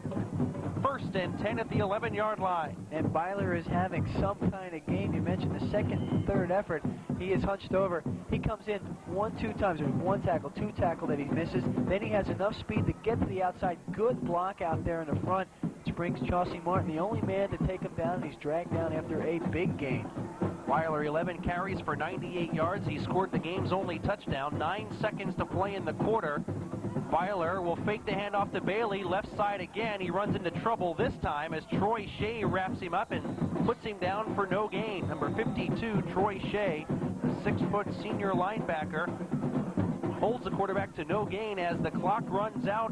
1st and 10 at the 11-yard line. And Byler is having some kind of game. You mentioned the 2nd and 3rd effort. He is hunched over. He comes in 1-2 times. There's 1 tackle, 2 tackle that he misses. Then he has enough speed to get to the outside. Good block out there in the front, which brings Chauncey Martin, the only man to take him down, and he's dragged down after a big gain. Byler, 11 carries for 98 yards. He scored the game's only touchdown. 9 seconds to play in the quarter. Byler will fake the handoff to Bailey, left side again. He runs into trouble this time as Troy Shea wraps him up and puts him down for no gain. Number 52, Troy Shea, the 6-foot senior linebacker, holds the quarterback to no gain as the clock runs out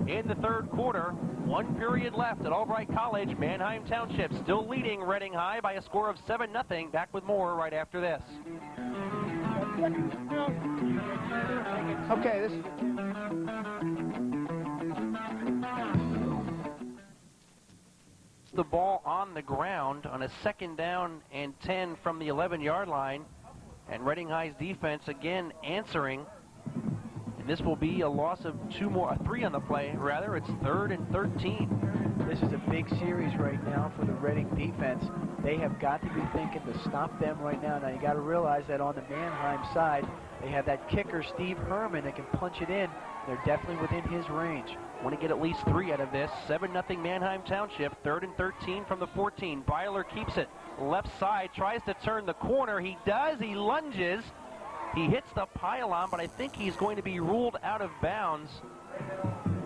in the third quarter. 1 period left at Albright College. Manheim Township still leading Reading High by a score of 7-0. Back with more right after this. Okay, this... the ball on the ground on a 2nd down and 10 from the 11-yard line. And Reading High's defense again answering. And this will be a loss of 3 on the play, rather. It's 3rd and 13. This is a big series right now for the Reading defense. They have got to be thinking to stop them right now. Now, you got to realize that on the Manheim side, they have that kicker, Steve Herman, that can punch it in. They're definitely within his range. Want to get at least 3 out of this. 7-0 Manheim Township, 3rd and 13 from the 14. Byler keeps it. Left side, tries to turn the corner. He does. He lunges. He hits the pylon, but I think he's going to be ruled out of bounds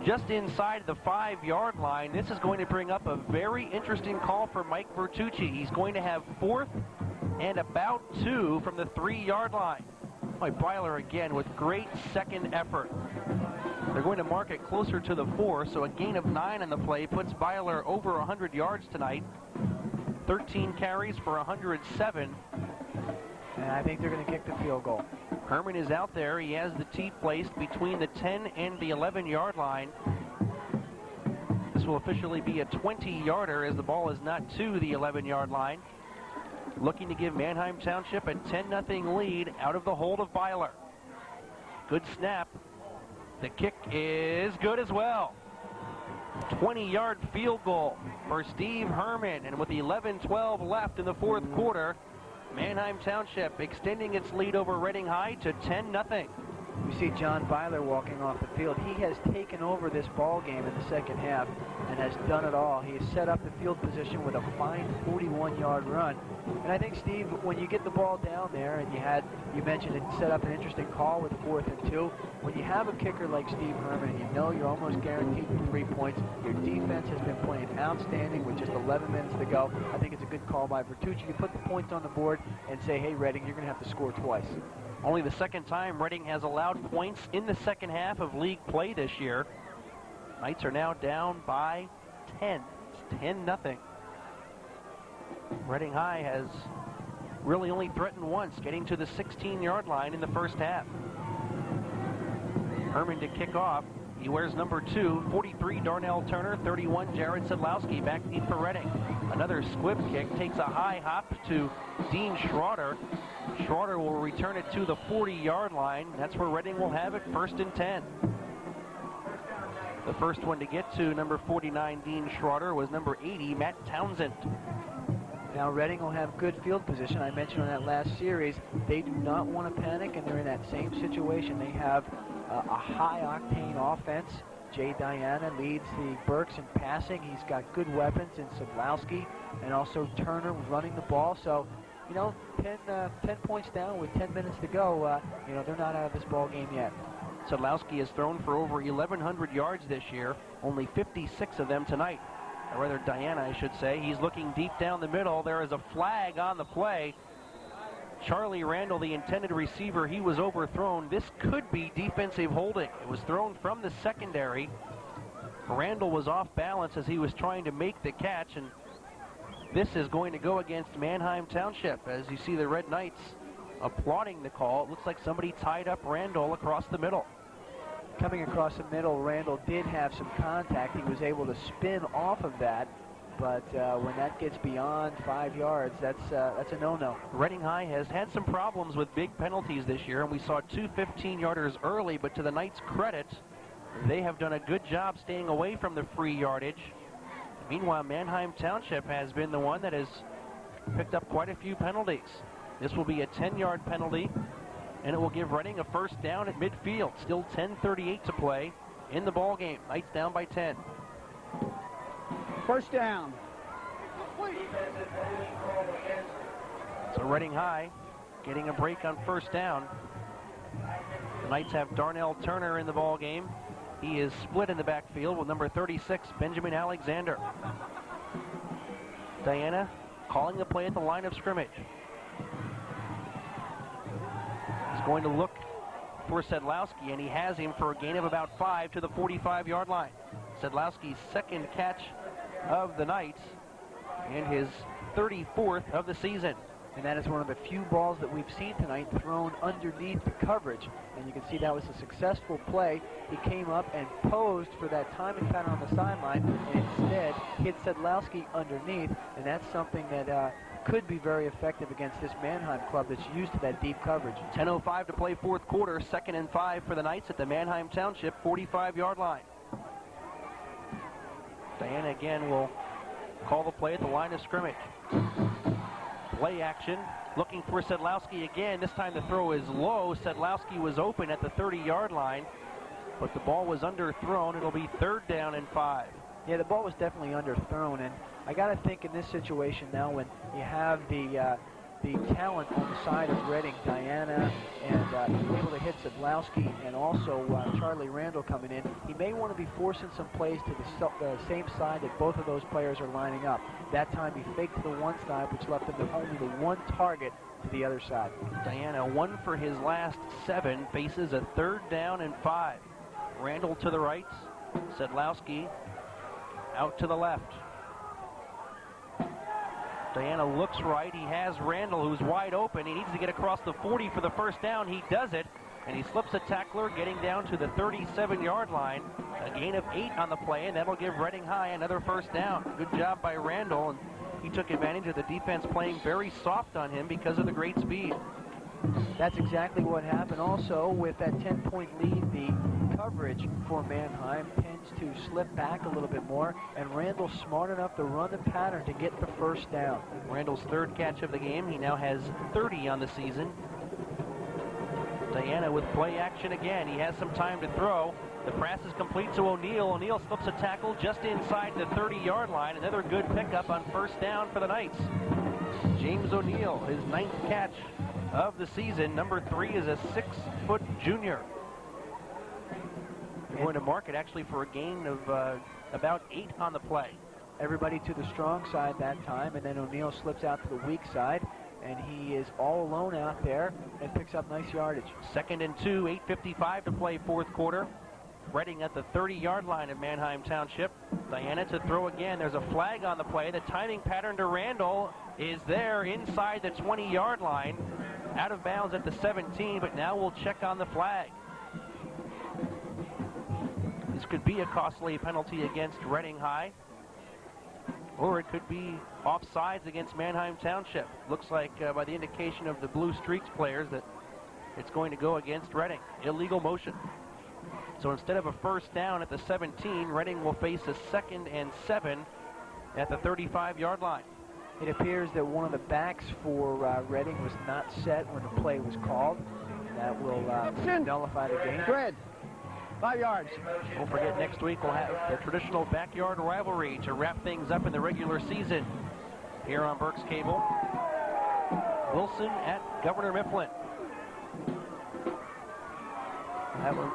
just inside the 5-yard line. This is going to bring up a very interesting call for Mike Bertucci. He's going to have 4th and about 2 from the 3-yard line. Mike Byler again with great second effort. They're going to mark it closer to the 4, so a gain of 9 on the play puts Byler over 100 yards tonight. 13 carries for 107. And I think they're going to kick the field goal. Herman is out there. He has the tee placed between the 10 and the 11-yard line. This will officially be a 20-yarder as the ball is not to the 11-yard line. Looking to give Manheim Township a 10-0 lead out of the hold of Byler. Good snap. The kick is good as well. 20-yard field goal for Steve Herman. And with 11-12 left in the 4th quarter, Manheim Township extending its lead over Reading High to 10-0. You see John Byler walking off the field. He has taken over this ball game in the 2nd half and has done it all. He has set up the field position with a fine 41-yard run. And I think, Steve, when you get the ball down there, and you mentioned it set up an interesting call with 4th and 2, when you have a kicker like Steve Herman and you know you're almost guaranteed 3 points, your defense has been playing outstanding with just 11 minutes to go. I think it's a good call by Bertucci to put the points on the board and say, hey, Reading, you're going to have to score twice. Only the 2nd time Reading has allowed points in the 2nd half of league play this year. Knights are now down by 10. It's 10-0. Reading High has really only threatened once, getting to the 16-yard line in the 1st half. Herman to kick off. He wears number 2, 43 Darnell Turner, 31 Jared Sedlowski back deep for Reading. Another squib kick takes a high hop to Dean Schroeder. Schroeder will return it to the 40-yard line. That's where Reading will have it, 1st and 10. The first one to get to number 49 Dean Schroeder was number 80 Matt Townsend. Now Reading will have good field position. I mentioned on that last series, they do not want to panic, and they're in that same situation. They have a high-octane offense. Jay Diana leads the Berks in passing. He's got good weapons in Sedlowski and also Turner running the ball. So, 10 points down with 10 minutes to go. They're not out of this ball game yet. Sedlowski has thrown for over 1,100 yards this year, only 56 of them tonight. Or rather, Diana, I should say. He's looking deep down the middle. There is a flag on the play. Charlie Randall, the intended receiver, he was overthrown. This could be defensive holding. It was thrown from the secondary. Randall was off balance as he was trying to make the catch, and this is going to go against Manheim Township. As you see the Red Knights applauding the call, it looks like somebody tied up Randall across the middle. Coming across the middle, Randall did have some contact. He was able to spin off of that. But when that gets beyond 5 yards, that's a no-no. Reading High has had some problems with big penalties this year, and we saw 2 15-yarders early, but to the Knights' credit, they have done a good job staying away from the free yardage. Meanwhile, Manheim Township has been the one that has picked up quite a few penalties. This will be a 10-yard penalty, and it will give Reading a 1st down at midfield. Still 10:38 to play in the ball game. Knights down by 10. 1st down. So Reading High getting a break on 1st down. The Knights have Darnell Turner in the ball game. He is split in the backfield with number 36, Benjamin Alexander. Diana calling the play at the line of scrimmage. He's going to look for Sedlowski, and he has him for a gain of about 5 to the 45-yard line. Sedlowski's 2nd catch of the night and his 34th of the season. And that is one of the few balls that we've seen tonight thrown underneath the coverage. And you can see that was a successful play. He came up and posed for that timing pattern on the sideline and instead hit Sedlowski underneath. And that's something that could be very effective against this Manheim club that's used to that deep coverage. 10:05 to play fourth quarter, 2nd and 5 for the Knights at the Manheim Township 45-yard line. Diana again will call the play at the line of scrimmage. Play action, looking for Sedlowski again. This time the throw is low. Sedlowski was open at the 30-yard line, but the ball was underthrown. It'll be 3rd down and 5. Yeah, the ball was definitely underthrown, and I got to think in this situation now when you have the talent on the side of Reading, Diana, and able to hit Sedlowski, and also Charlie Randall coming in, he may want to be forcing some plays to the same side that both of those players are lining up. That time he faked to the one side, which left him with only the one target to the other side. Diana, 1 for his last 7, faces a 3rd down and 5. Randall to the right, Sedlowski out to the left. Diana looks right. He has Randall, who's wide open. He needs to get across the 40 for the first down. He does it, and he slips a tackler, getting down to the 37-yard line. A gain of 8 on the play, and that'll give Reading High another first down. Good job by Randall, and he took advantage of the defense playing very soft on him because of the great speed. That's exactly what happened. Also, with that 10-point lead, the coverage for Manheim tends to slip back a little bit more, and Randall's smart enough to run the pattern to get the first down. Randall's 3rd catch of the game. He now has 30 on the season. Diana with play action again. He has some time to throw. The pass is complete to O'Neal. O'Neal slips a tackle just inside the 30-yard line. Another good pickup on first down for the Knights. James O'Neal, his 9th catch of the season. Number 3 is a 6-foot junior. They're going to mark it actually for a gain of about 8 on the play. Everybody to the strong side that time, and then O'Neal slips out to the weak side, and he is all alone out there and picks up nice yardage. 2nd and 2, 8:55 to play fourth quarter. Reading at the 30-yard line of Manheim Township. Diana to throw again. There's a flag on the play. The timing pattern to Randall is there inside the 20-yard line. Out of bounds at the 17, but now we'll check on the flag. This could be a costly penalty against Reading High, or it could be offsides against Manheim Township. Looks like by the indication of the Blue Streaks players that it's going to go against Reading. Illegal motion. So instead of a first down at the 17, Reading will face a 2nd and 7 at the 35-yard line. It appears that one of the backs for Reading was not set when the play was called. That will nullify the game. Fred, 5 yards. Don't forget, next week we'll have the traditional backyard rivalry to wrap things up in the regular season here on Berks Cable. Wilson at Governor Mifflin.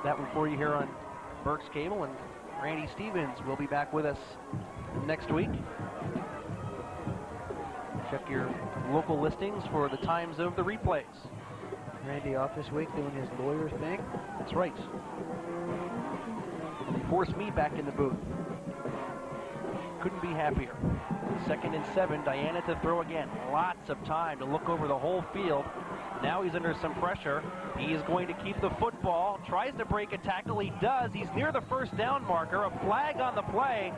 That one for you here on Berks Cable, and Randy Stevens will be back with us next week. Check your local listings for the times of the replays. Randy off this week doing his lawyer thing. That's right. Force me back in the booth. Couldn't be happier. 2nd and 7, Diana to throw again. Lots of time to look over the whole field. Now he's under some pressure. He is going to keep the football. Tries to break a tackle. He does. He's near the first down marker. A flag on the play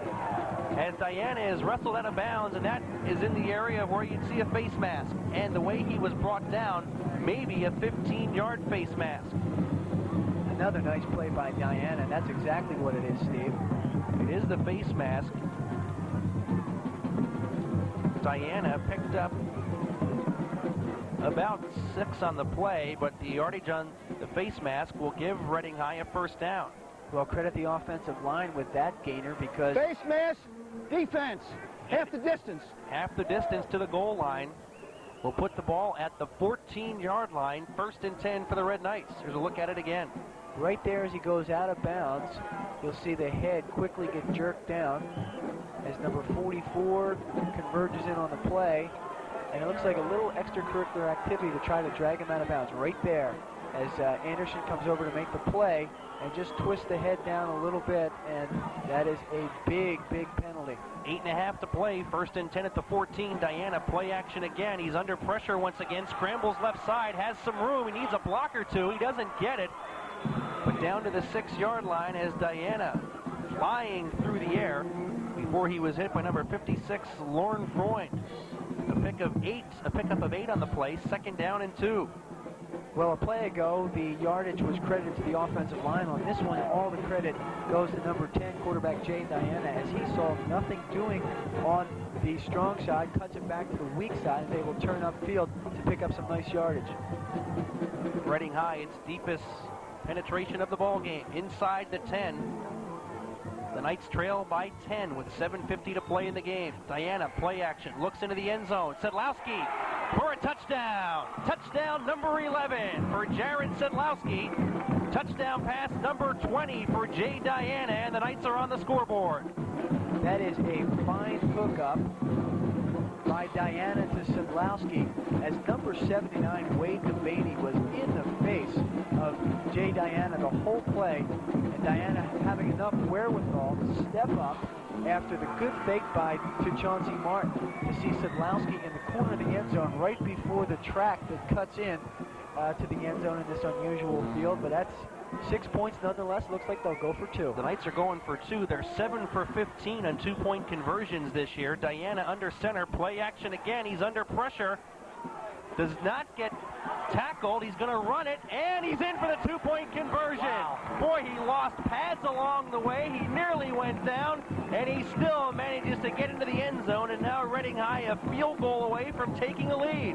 as Diana is wrestled out of bounds, and that is in the area where you'd see a face mask. And the way he was brought down, maybe a 15-yard face mask. Another nice play by Diana, and that's exactly what it is, Steve. It is the face mask. Diana picked up about 6 on the play, but the yardage on the face mask will give Reading High a first down. Well, credit the offensive line with that gainer because... Face mask, defense, half the distance. Half the distance to the goal line. Will put the ball at the 14-yard line, 1st and 10 for the Red Knights. Here's a look at it again. Right there as he goes out of bounds, you'll see the head quickly get jerked down as number 44 converges in on the play. And it looks like a little extracurricular activity to try to drag him out of bounds right there. as Anderson comes over to make the play and just twists the head down a little bit, and that is a big, big penalty. 8.5 to play, 1st and 10 at the 14. Diana, play action again. He's under pressure once again, scrambles left side, has some room. He needs a block or two. He doesn't get it, but down to the 6-yard line as Diana flying through the air before he was hit by number 56, Lorne Freund. A pickup of 8 on the play, 2nd down and 2. Well, a play ago, the yardage was credited to the offensive line. On this one, all the credit goes to number 10, quarterback Jay Diana, as he saw nothing doing on the strong side, cuts it back to the weak side, and they will turn upfield to pick up some nice yardage. Reading High, its deepest penetration of the ball game, inside the 10. The Knights trail by 10 with 7:50 to play in the game. Diana, play action, looks into the end zone. Sedlowski for a touchdown. Touchdown number 11 for Jared Sedlowski. Touchdown pass number 20 for Jay Diana, and the Knights are on the scoreboard. That is a fine hookup by Diana to Sedlowski, as number 79, Wade Devaney, was in the face of Jay Diana the whole play, and Diana having enough wherewithal to step up after the good fake by to Chauncey Martin to see Sedlowski in the corner of the end zone right before the track that cuts in to the end zone in this unusual field. But that's 6 points nonetheless. Looks like they'll go for 2. The Knights are going for 2. They're 7 for 15 on 2-point conversions this year. Diana under center, play action again. He's under pressure. Does not get tackled. He's going to run it, and he's in for the 2-point conversion. Wow. Boy, he lost pads along the way. He nearly went down, and he still manages to get into the end zone, and now Reading High a field goal away from taking a lead.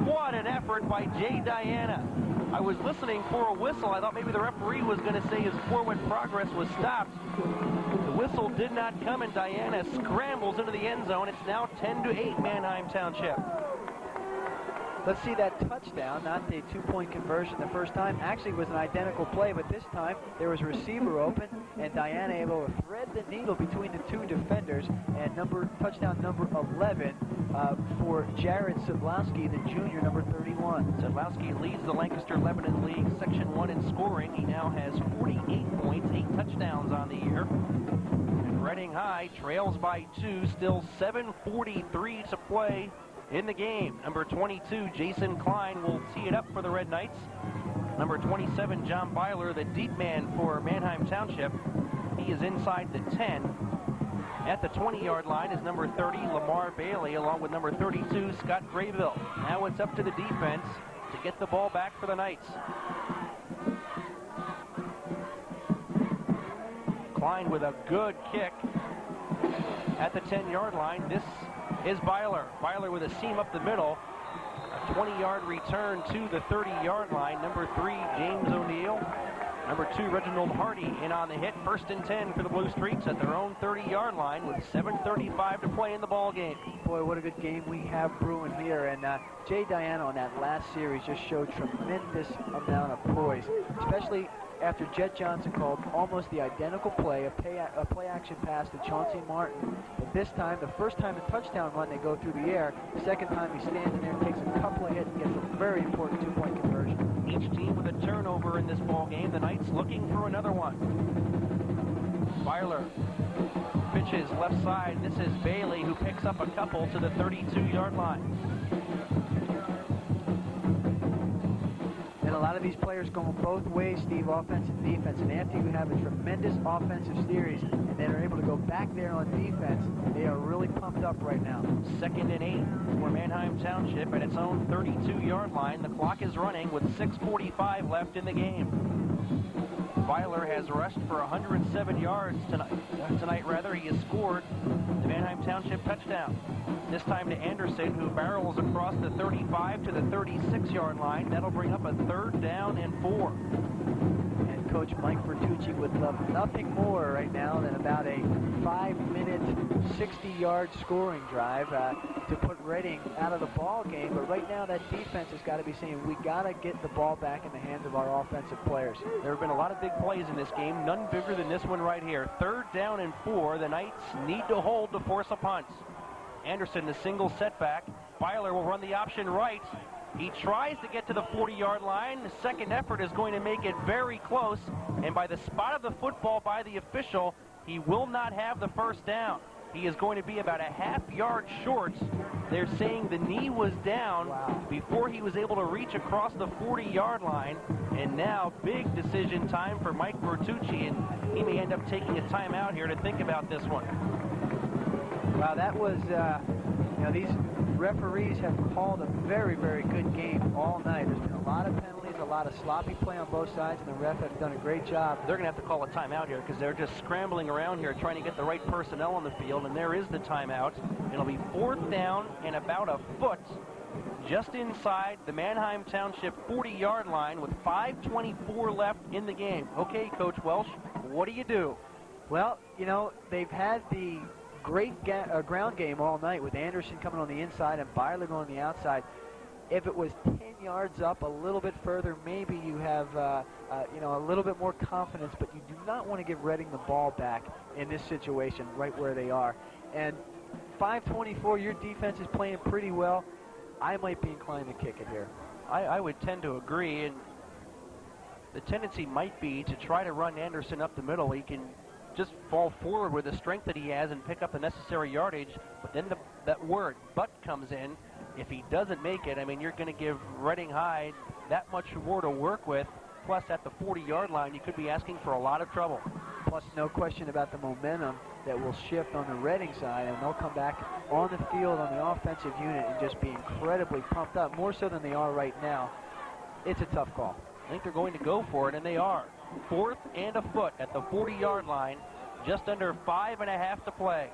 What an effort by Jay Diana. I was listening for a whistle. I thought maybe the referee was going to say his forward progress was stopped. The whistle did not come, and Diana scrambles into the end zone. It's now 10-8 Manheim Township. Let's see that touchdown, not the 2-point conversion the first time. Actually, it was an identical play, but this time there was a receiver open, and Diana able to thread the needle between the 2 defenders, and touchdown number 11 for Jared Sedlowski, the junior, number 31. Sedlowski leads the Lancaster Lebanon League Section 1 in scoring. He now has 48 points, 8 touchdowns on the year. And Reading High trails by 2, still 7:43 to play in the game. Number 22, Jason Klein, will tee it up for the Red Knights. Number 27, John Byler, the deep man for Manheim Township. He is inside the 10. At the 20-yard line is number 30, Lamar Bailey, along with number 32, Scott Graybill. Now it's up to the defense to get the ball back for the Knights. Klein with a good kick at the 10-yard line. This is Byler. Byler with a seam up the middle. A 20-yard return to the 30-yard line. Number 3, James O'Neill. Number 2, Reginald Hardy in on the hit. 1st and 10 for the Blue Streaks at their own 30-yard line with 7:35 to play in the ball game. Boy, what a good game we have brewing here. And Jay Diana on that last series just showed tremendous amount of poise, especially after Jet Johnson called almost the identical play, a play-action pass to Chauncey Martin. But this time, the first time a touchdown run, they go through the air. The second time, he stands in there and takes a couple of hits and gets a very important 2-point conversion. Each team with a turnover in this ball game. The Knights looking for another one. Byler pitches left side. This is Bailey, who picks up a couple to the 32-yard line. And a lot of these players going both ways, Steve, offense and defense. And after you have a tremendous offensive series and then are able to go back there on defense, they are really pumped up right now. 2nd and 8 for Manheim Township at its own 32-yard line. The clock is running with 6:45 left in the game. Byler has rushed for 107 yards tonight. He has scored the Manheim Township touchdown. This time to Anderson, who barrels across the 35 to the 36-yard line. That'll bring up a 3rd down and 4. And Coach Mike Bertucci would love nothing more right now than about a 5-minute, 60-yard scoring drive to put Reading out of the ball game. But right now, that defense has got to be saying, we got to get the ball back in the hands of our offensive players. There have been a lot of big plays in this game, none bigger than this one right here. 3rd down and 4. The Knights need to hold to force a punt. Anderson, the single setback. Byler will run the option right. He tries to get to the 40-yard line. The second effort is going to make it very close. And by the spot of the football by the official, he will not have the first down. He is going to be about a half-yard short. They're saying the knee was down before he was able to reach across the 40-yard line. And now, big decision time for Mike Bertucci, and he may end up taking a timeout here to think about this one. Wow, that was, you know, these referees have called a very, very good game all night. There's been a lot of penalties, a lot of sloppy play on both sides, and the ref has done a great job. They're going to have to call a timeout here because they're just scrambling around here trying to get the right personnel on the field, and there is the timeout. It'll be 4th down and about a foot just inside the Manheim Township 40-yard line with 5:24 left in the game. Okay, Coach Welsh, what do you do? Well, you know, they've had the great ground game all night with Anderson coming on the inside and Byler going on the outside. If it was 10 yards up a little bit further, maybe you have you know, a little bit more confidence, but you do not want to give Reading the ball back in this situation right where they are. And 5:24, your defense is playing pretty well. I might be inclined to kick it here. I would tend to agree, and the tendency might be to try to run Anderson up the middle. He can just fall forward with the strength that he has and pick up the necessary yardage, but then that word "but" comes in. If he doesn't make it, I mean, you're going to give Reading High that much more to work with, plus at the 40-yard line, you could be asking for a lot of trouble. Plus, no question about the momentum that will shift on the Reading side, and they'll come back on the field on the offensive unit and just be incredibly pumped up, more so than they are right now. It's a tough call. I think they're going to go for it, and they are. 4th and a foot at the 40-yard line, just under 5.5 to play.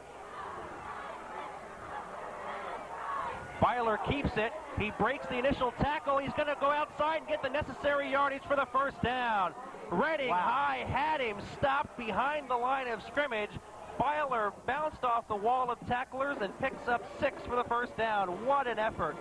Byler keeps it. He breaks the initial tackle. He's going to go outside and get the necessary yardage for the first down. Reading High had him stopped behind the line of scrimmage. Byler bounced off the wall of tacklers and picks up 6 for the first down. What an effort.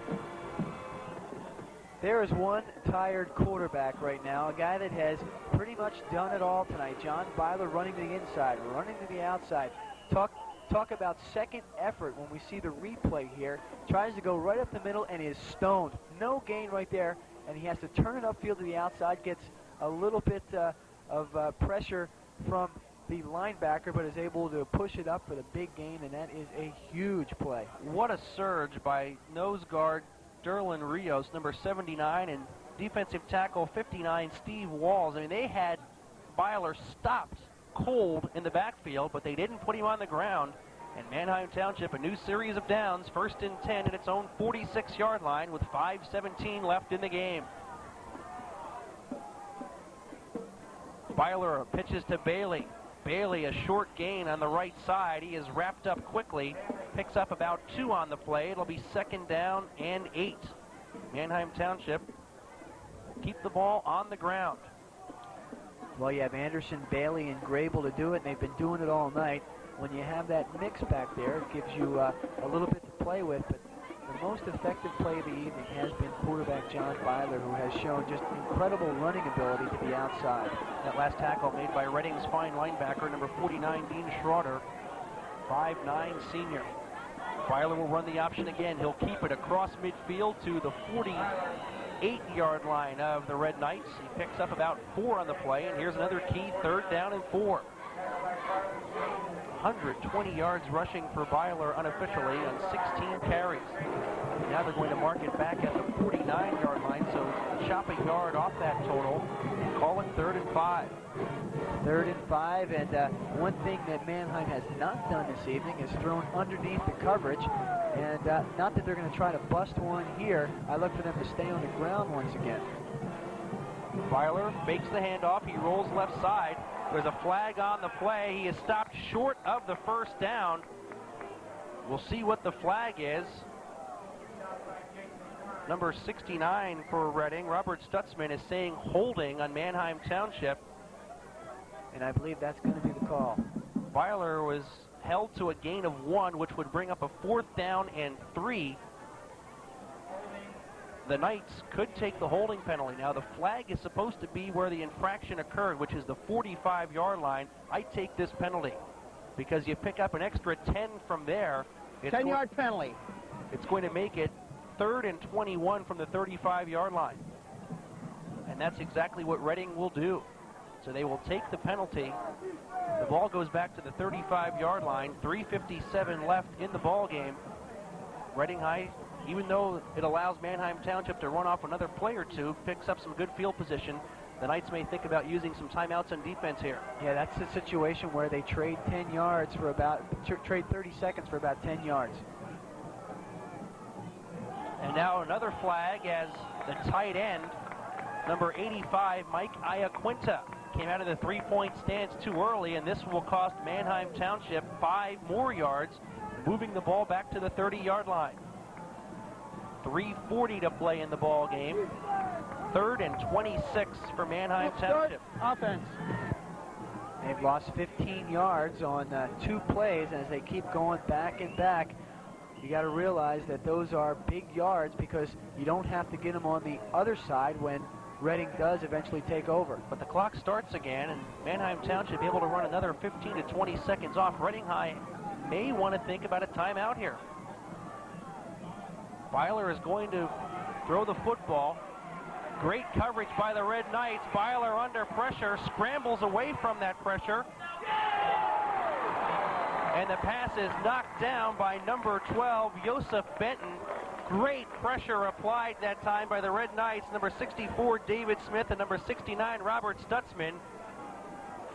There is one tired quarterback right now, a guy that has pretty much done it all tonight. John Byler running to the inside, running to the outside. Talk about second effort when we see the replay here. Tries to go right up the middle and is stoned. No gain right there, and he has to turn it upfield to the outside, gets a little bit of pressure from the linebacker, but is able to push it up for the big gain, and that is a huge play. What a surge by nose guard Derlin Rios, number 79, and defensive tackle 59, Steve Walls. I mean, they had Byler stopped cold in the backfield, but they didn't put him on the ground. And Manheim Township, a new series of downs, 1st and 10 at its own 46-yard line with 5:17 left in the game. Byler pitches to Bailey. Bailey, a short gain on the right side. He is wrapped up quickly, picks up about 2 on the play. It'll be 2nd down and 8. Manheim Township keep the ball on the ground. Well, you have Anderson, Bailey, and Grable to do it, and they've been doing it all night. When you have that mix back there, it gives you a little bit to play with, but the most effective play of the evening has been quarterback John Byler, who has shown just incredible running ability to the outside. That last tackle made by Reading's fine linebacker, number 49, Dean Schroeder, 5'9" senior. Byler will run the option again. He'll keep it across midfield to the 48-yard line of the Red Knights. He picks up about 4 on the play, and here's another key 3rd down and 4. 120 yards rushing for Byler unofficially on 16 carries. Now they're going to mark it back at the 49-yard line, so chop a yard off that total and call it 3rd and 5. 3rd and 5, and one thing that Manheim has not done this evening is thrown underneath the coverage, and not that they're going to try to bust one here. I look for them to stay on the ground once again. Byler fakes the handoff. He rolls left side. There's a flag on the play. He is stopped short of the first down. We'll see what the flag is. Number 69 for Reading, Robert Stutzman, is saying holding on Manheim Township. And I believe that's going to be the call. Byler was held to a gain of 1, which would bring up a 4th down and 3. The Knights could take the holding penalty. Now, the flag is supposed to be where the infraction occurred, which is the 45-yard line. I take this penalty because you pick up an extra 10 from there. 10-yard penalty. It's going to make it 3rd and 21 from the 35-yard line. And that's exactly what Reading will do. So they will take the penalty. The ball goes back to the 35-yard line. 3:57 left in the ball game. Reading High, even though it allows Manheim Township to run off another play or two, picks up some good field position. The Knights may think about using some timeouts on defense here. Yeah, that's the situation where they trade 10 yards for about, trade 30 seconds for about 10 yards. And now another flag as the tight end, number 85, Mike Iaquinta, came out of the three-point stance too early, and this will cost Manheim Township 5 more yards, moving the ball back to the 30-yard line. 3:40 to play in the ball game. 3rd and 26 for Manheim Township. Offense. They've lost 15 yards on 2 plays, and as they keep going back and back, you got to realize that those are big yards because you don't have to get them on the other side when Reading does eventually take over. But the clock starts again, and Manheim Township able to run another 15 to 20 seconds off. Reading High may want to think about a timeout here. Byler is going to throw the football. Great coverage by the Red Knights. Byler under pressure, scrambles away from that pressure. And the pass is knocked down by number 12, Joseph Benton. Great pressure applied that time by the Red Knights. Number 64, David Smith, and number 69, Robert Stutzman.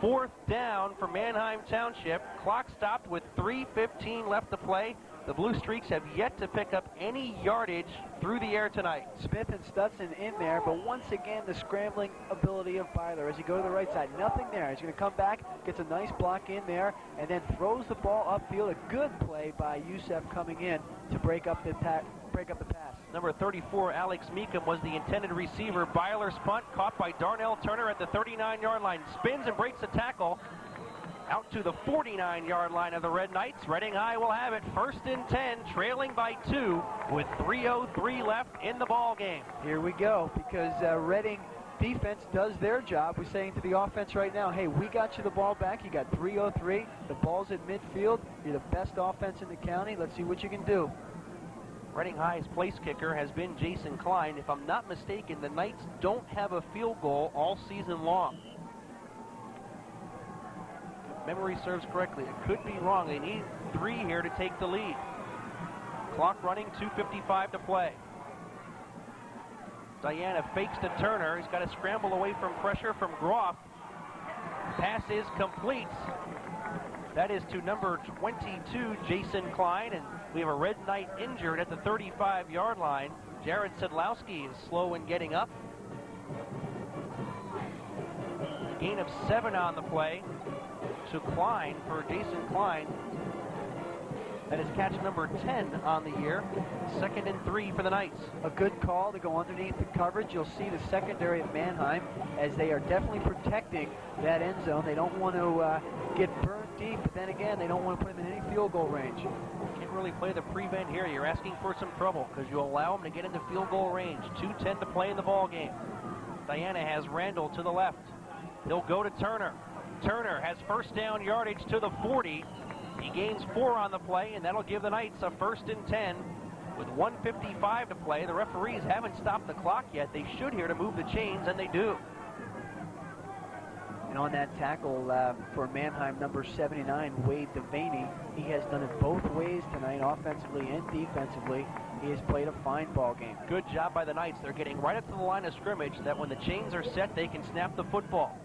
4th down for Manheim Township. Clock stopped with 3:15 left to play. The Blue Streaks have yet to pick up any yardage through the air tonight. Smith and Stutson in there, but once again, the scrambling ability of Byler as you go to the right side. Nothing there. He's going to come back, gets a nice block in there, and then throws the ball upfield. A good play by Youssef coming in to break up the pass. Number 34, Alex Meekum, was the intended receiver. Byler's punt caught by Darnell Turner at the 39-yard line. Spins and breaks the tackle. Out to the 49-yard line of the Red Knights. Reading High will have it. 1st and 10, trailing by 2 with 3:03 left in the ball game. Here we go, because Reading defense does their job. We're saying to the offense right now, hey, we got you the ball back. You got 3:03. The ball's at midfield. You're the best offense in the county. Let's see what you can do. Reading High's place kicker has been Jason Klein. If I'm not mistaken, the Knights don't have a field goal all season long. Memory serves correctly. It could be wrong. They need 3 here to take the lead. Clock running, 2:55 to play. Diana fakes to Turner. He's got to scramble away from pressure from Groff. Pass is complete. That is to number 22, Jason Klein, and we have a Red Knight injured at the 35-yard line. Jared Sedlowski is slow in getting up. Gain of 7 on the play to Klein for Jason Klein. That is catch number 10 on the year. 2nd and 3 for the Knights. A good call to go underneath the coverage. You'll see the secondary of Manheim as they are definitely protecting that end zone. They don't want to get burned deep, but then again, they don't want to put them in any field goal range. Can't really play the prevent here. You're asking for some trouble because you allow them to get into field goal range. 2:10 to play in the ball game. Diana has Randall to the left. He'll go to Turner. Turner has 1st down yardage to the 40. He gains 4 on the play, and that'll give the Knights a 1st and 10 with 1:55 to play. The referees haven't stopped the clock yet. They should here to move the chains, and they do. And on that tackle for Manheim, number 79, Wade Devaney, he has done it both ways tonight, offensively and defensively. He has played a fine ball game. Good job by the Knights. They're getting right up to the line of scrimmage that when the chains are set, they can snap the football.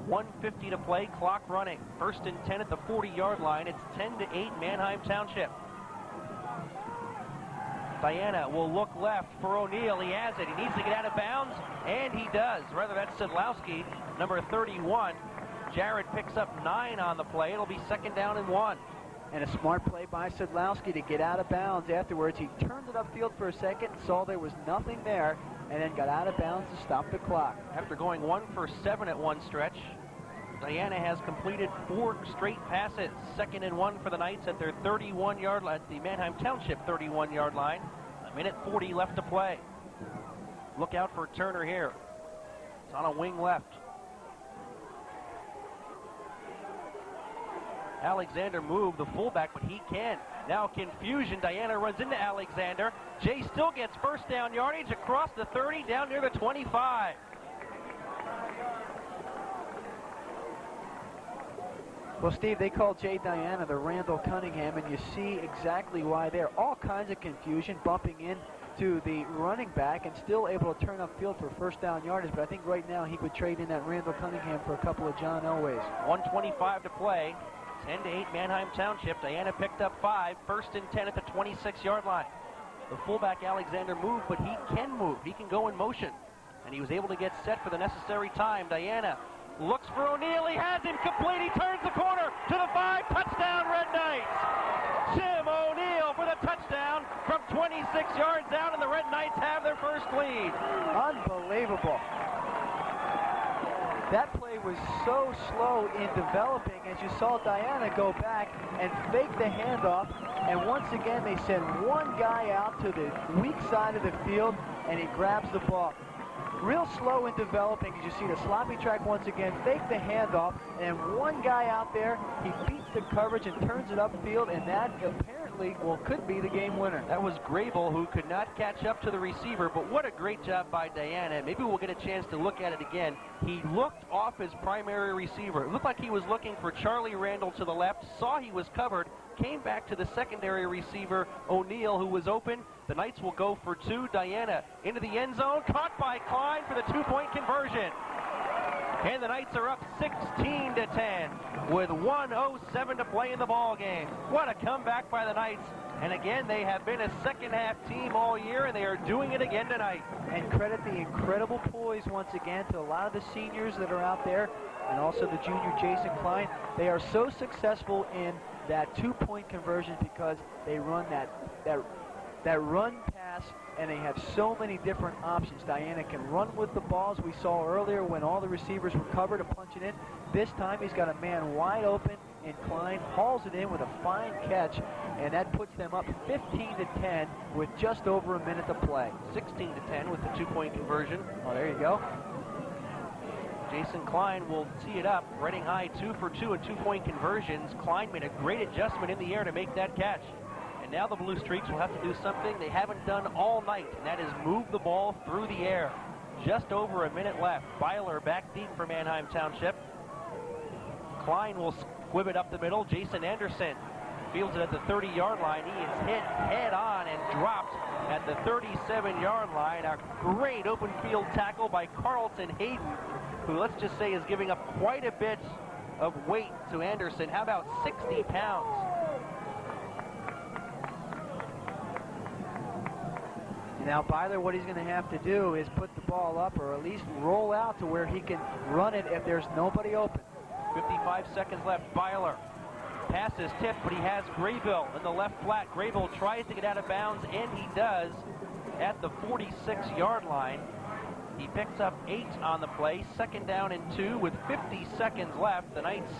1:50 to play, clock running. 1st and 10 at the 40-yard line. It's 10-8 Manheim Township. Diana will look left for O'Neill. He has it. He needs to get out of bounds, and he does. Rather, that's Sedlowski, number 31. Jared picks up 9 on the play. It'll be 2nd down and 1. And a smart play by Sedlowski to get out of bounds afterwards. He turned it upfield for a second, saw there was nothing there, and then got out of bounds to stop the clock. After going 1 for 7 at one stretch, Diana has completed 4 straight passes. 2nd and 1 for the Knights at their 31-yard line, the Manheim Township 31-yard line. 1:40 left to play. Look out for Turner here. It's on a wing left. Alexander move, the fullback, but he can't. Now confusion. Diana runs into Alexander. Jay still gets first down yardage across the 30, down near the 25. Well, Steve, they call Jay Diana the Randall Cunningham, and you see exactly why there. All kinds of confusion, bumping in to the running back and still able to turn upfield for first down yardage, but I think right now he would trade in that Randall Cunningham for a couple of John Elways. 1:25 to play. 10-8 Manheim Township. Diana picked up 5. First and 10 at the 26-yard line. The fullback Alexander moved, but he can move. He can go in motion. And he was able to get set for the necessary time. Diana looks for O'Neill. He has him complete. He turns the corner to the 5. Touchdown, Red Knights. Jim O'Neill for the touchdown from 26 yards out, and the Red Knights have their first lead. Unbelievable. That play was so slow in developing as you saw Diana go back and fake the handoff, and once again they send one guy out to the weak side of the field and he grabs the ball. Real slow in developing as you see the sloppy track once again, fake the handoff, and one guy out there, he beats the coverage and turns it upfield, and that apparently, well, could be the game winner. That was Grable, who could not catch up to the receiver, but what a great job by Diana. Maybe we'll get a chance to look at it again. He looked off his primary receiver. It looked like he was looking for Charlie Randall to the left, saw he was covered, came back to the secondary receiver, O'Neill, who was open. The Knights will go for 2. Diana into the end zone, caught by Klein for the 2-point conversion. And the Knights are up 16-10 with 1:07 to play in the ball game. What a comeback by the Knights. And again, they have been a second-half team all year, and they are doing it again tonight. And credit the incredible poise once again to a lot of the seniors that are out there, and also the junior Jason Klein. They are so successful in that 2-point conversion because they run that run pass, and they have so many different options. Diana can run with the balls. We saw earlier when all the receivers were covered and punching in. This time he's got a man wide open, and Klein hauls it in with a fine catch, and that puts them up 15-10 with just over a minute to play. 16-10 with the 2-point conversion. Oh, there you go. Jason Klein will tee it up. Reading High 2 for 2 in 2-point conversions. Klein made a great adjustment in the air to make that catch. And now the Blue Streaks will have to do something they haven't done all night, and that is move the ball through the air. Just over a minute left. Byler back deep for Manheim Township. Klein will squib it up the middle. Jason Anderson fields it at the 30-yard line. He is hit head on and dropped at the 37-yard line. A great open field tackle by Carlton Hayden, who, let's just say, is giving up quite a bit of weight to Anderson. How about 60 pounds? Now Byler, what he's going to have to do is put the ball up, or at least roll out to where he can run it if there's nobody open. 55 seconds left. Byler. Pass is tipped, but he has Graybill in the left flat. Graybill tries to get out of bounds, and he does at the 46-yard line. He picks up 8 on the play. 2nd down and 2 with 50 seconds left. The Knights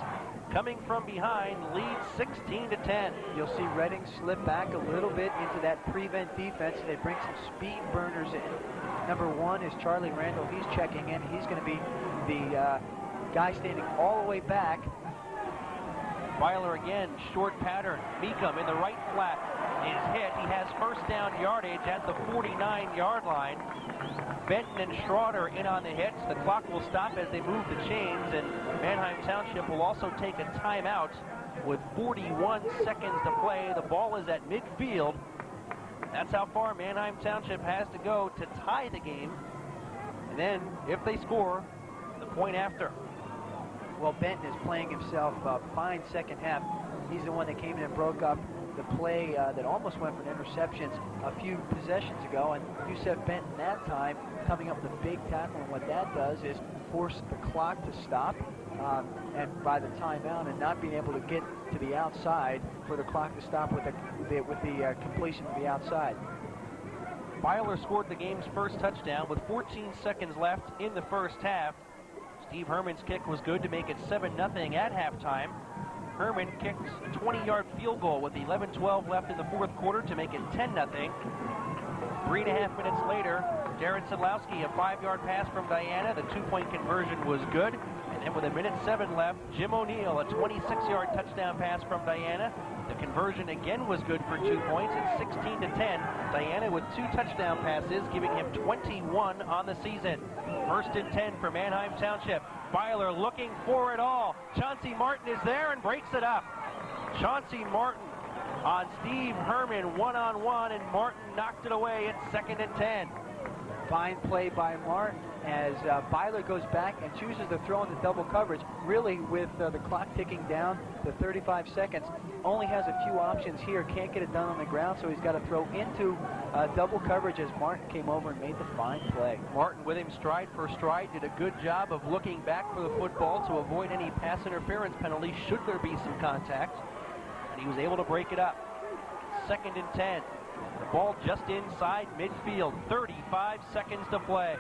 coming from behind, lead 16-10. You'll see Reading slip back a little bit into that prevent defense. They bring some speed burners in. Number 1 is Charlie Randall. He's checking in. He's going to be the guy standing all the way back. Byler again, short pattern. Meekum in the right flat is hit. He has first down yardage at the 49-yard line. Benton and Schroeder in on the hits. The clock will stop as they move the chains, and Manheim Township will also take a timeout with 41 seconds to play. The ball is at midfield. That's how far Manheim Township has to go to tie the game. And then, if they score, the point after. Well, Benton is playing himself a fine second half. He's the one that came in and broke up the play that almost went for an interception a few possessions ago, and Yusef Benton that time coming up with a big tackle, and what that does is force the clock to stop, and by the timeout, and not being able to get to the outside for the clock to stop with the completion of the outside. Byler scored the game's first touchdown with 14 seconds left in the first half. Steve Herman's kick was good to make it 7-0 at halftime. Herman kicked a 20-yard field goal with 11-12 left in the fourth quarter to make it 10-0. 3.5 minutes later, Jared Sedlowski, a 5-yard pass from Diana. The 2-point conversion was good. And And with 1:07 left, Jim O'Neill, a 26-yard touchdown pass from Diana. The conversion again was good for 2 points. It's 16-10. Diana with 2 touchdown passes, giving him 21 on the season. 1st and 10 for Manheim Township. Byler looking for it all. Chauncey Martin is there and breaks it up. Chauncey Martin on Steve Herman one-on-one, and Martin knocked it away. It's 2nd and 10. Fine play by Martin as Byler goes back and chooses to throw in the double coverage. Really, with the clock ticking down to 35 seconds, only has a few options here. Can't get it done on the ground, so he's got to throw into double coverage as Martin came over and made the fine play. Martin with him stride for stride did a good job of looking back for the football to avoid any pass interference penalties should there be some contact. And he was able to break it up. 2nd and 10. The ball just inside midfield. 35 seconds to play.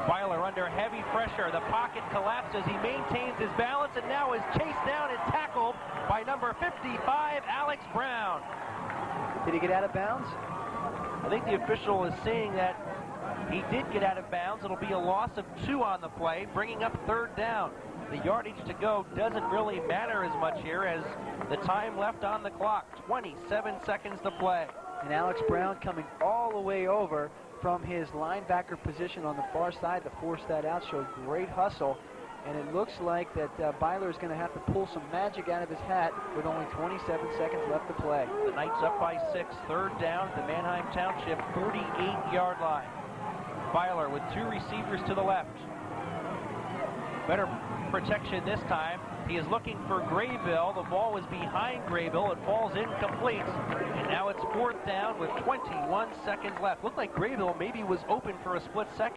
Byler under heavy pressure. The pocket collapses. He maintains his balance and now is chased down and tackled by number 55, Alex Brown. Did he get out of bounds? I think the official is saying that he did get out of bounds. It'll be a loss of 2 on the play, bringing up 3rd down. The yardage to go doesn't really matter as much here as the time left on the clock. 27 seconds to play. And Alex Brown coming all the way over from his linebacker position on the far side to force that out. Showed great hustle. And it looks like that Byler is going to have to pull some magic out of his hat with only 27 seconds left to play. The Knights up by 6. 3rd down at the Manheim Township 48-yard line. Byler with 2 receivers to the left. Better protection this time. He is looking for Graybill. The ball was behind Graybill. It falls incomplete. And now it's 4th down with 21 seconds left. Looked like Graybill maybe was open for a split second.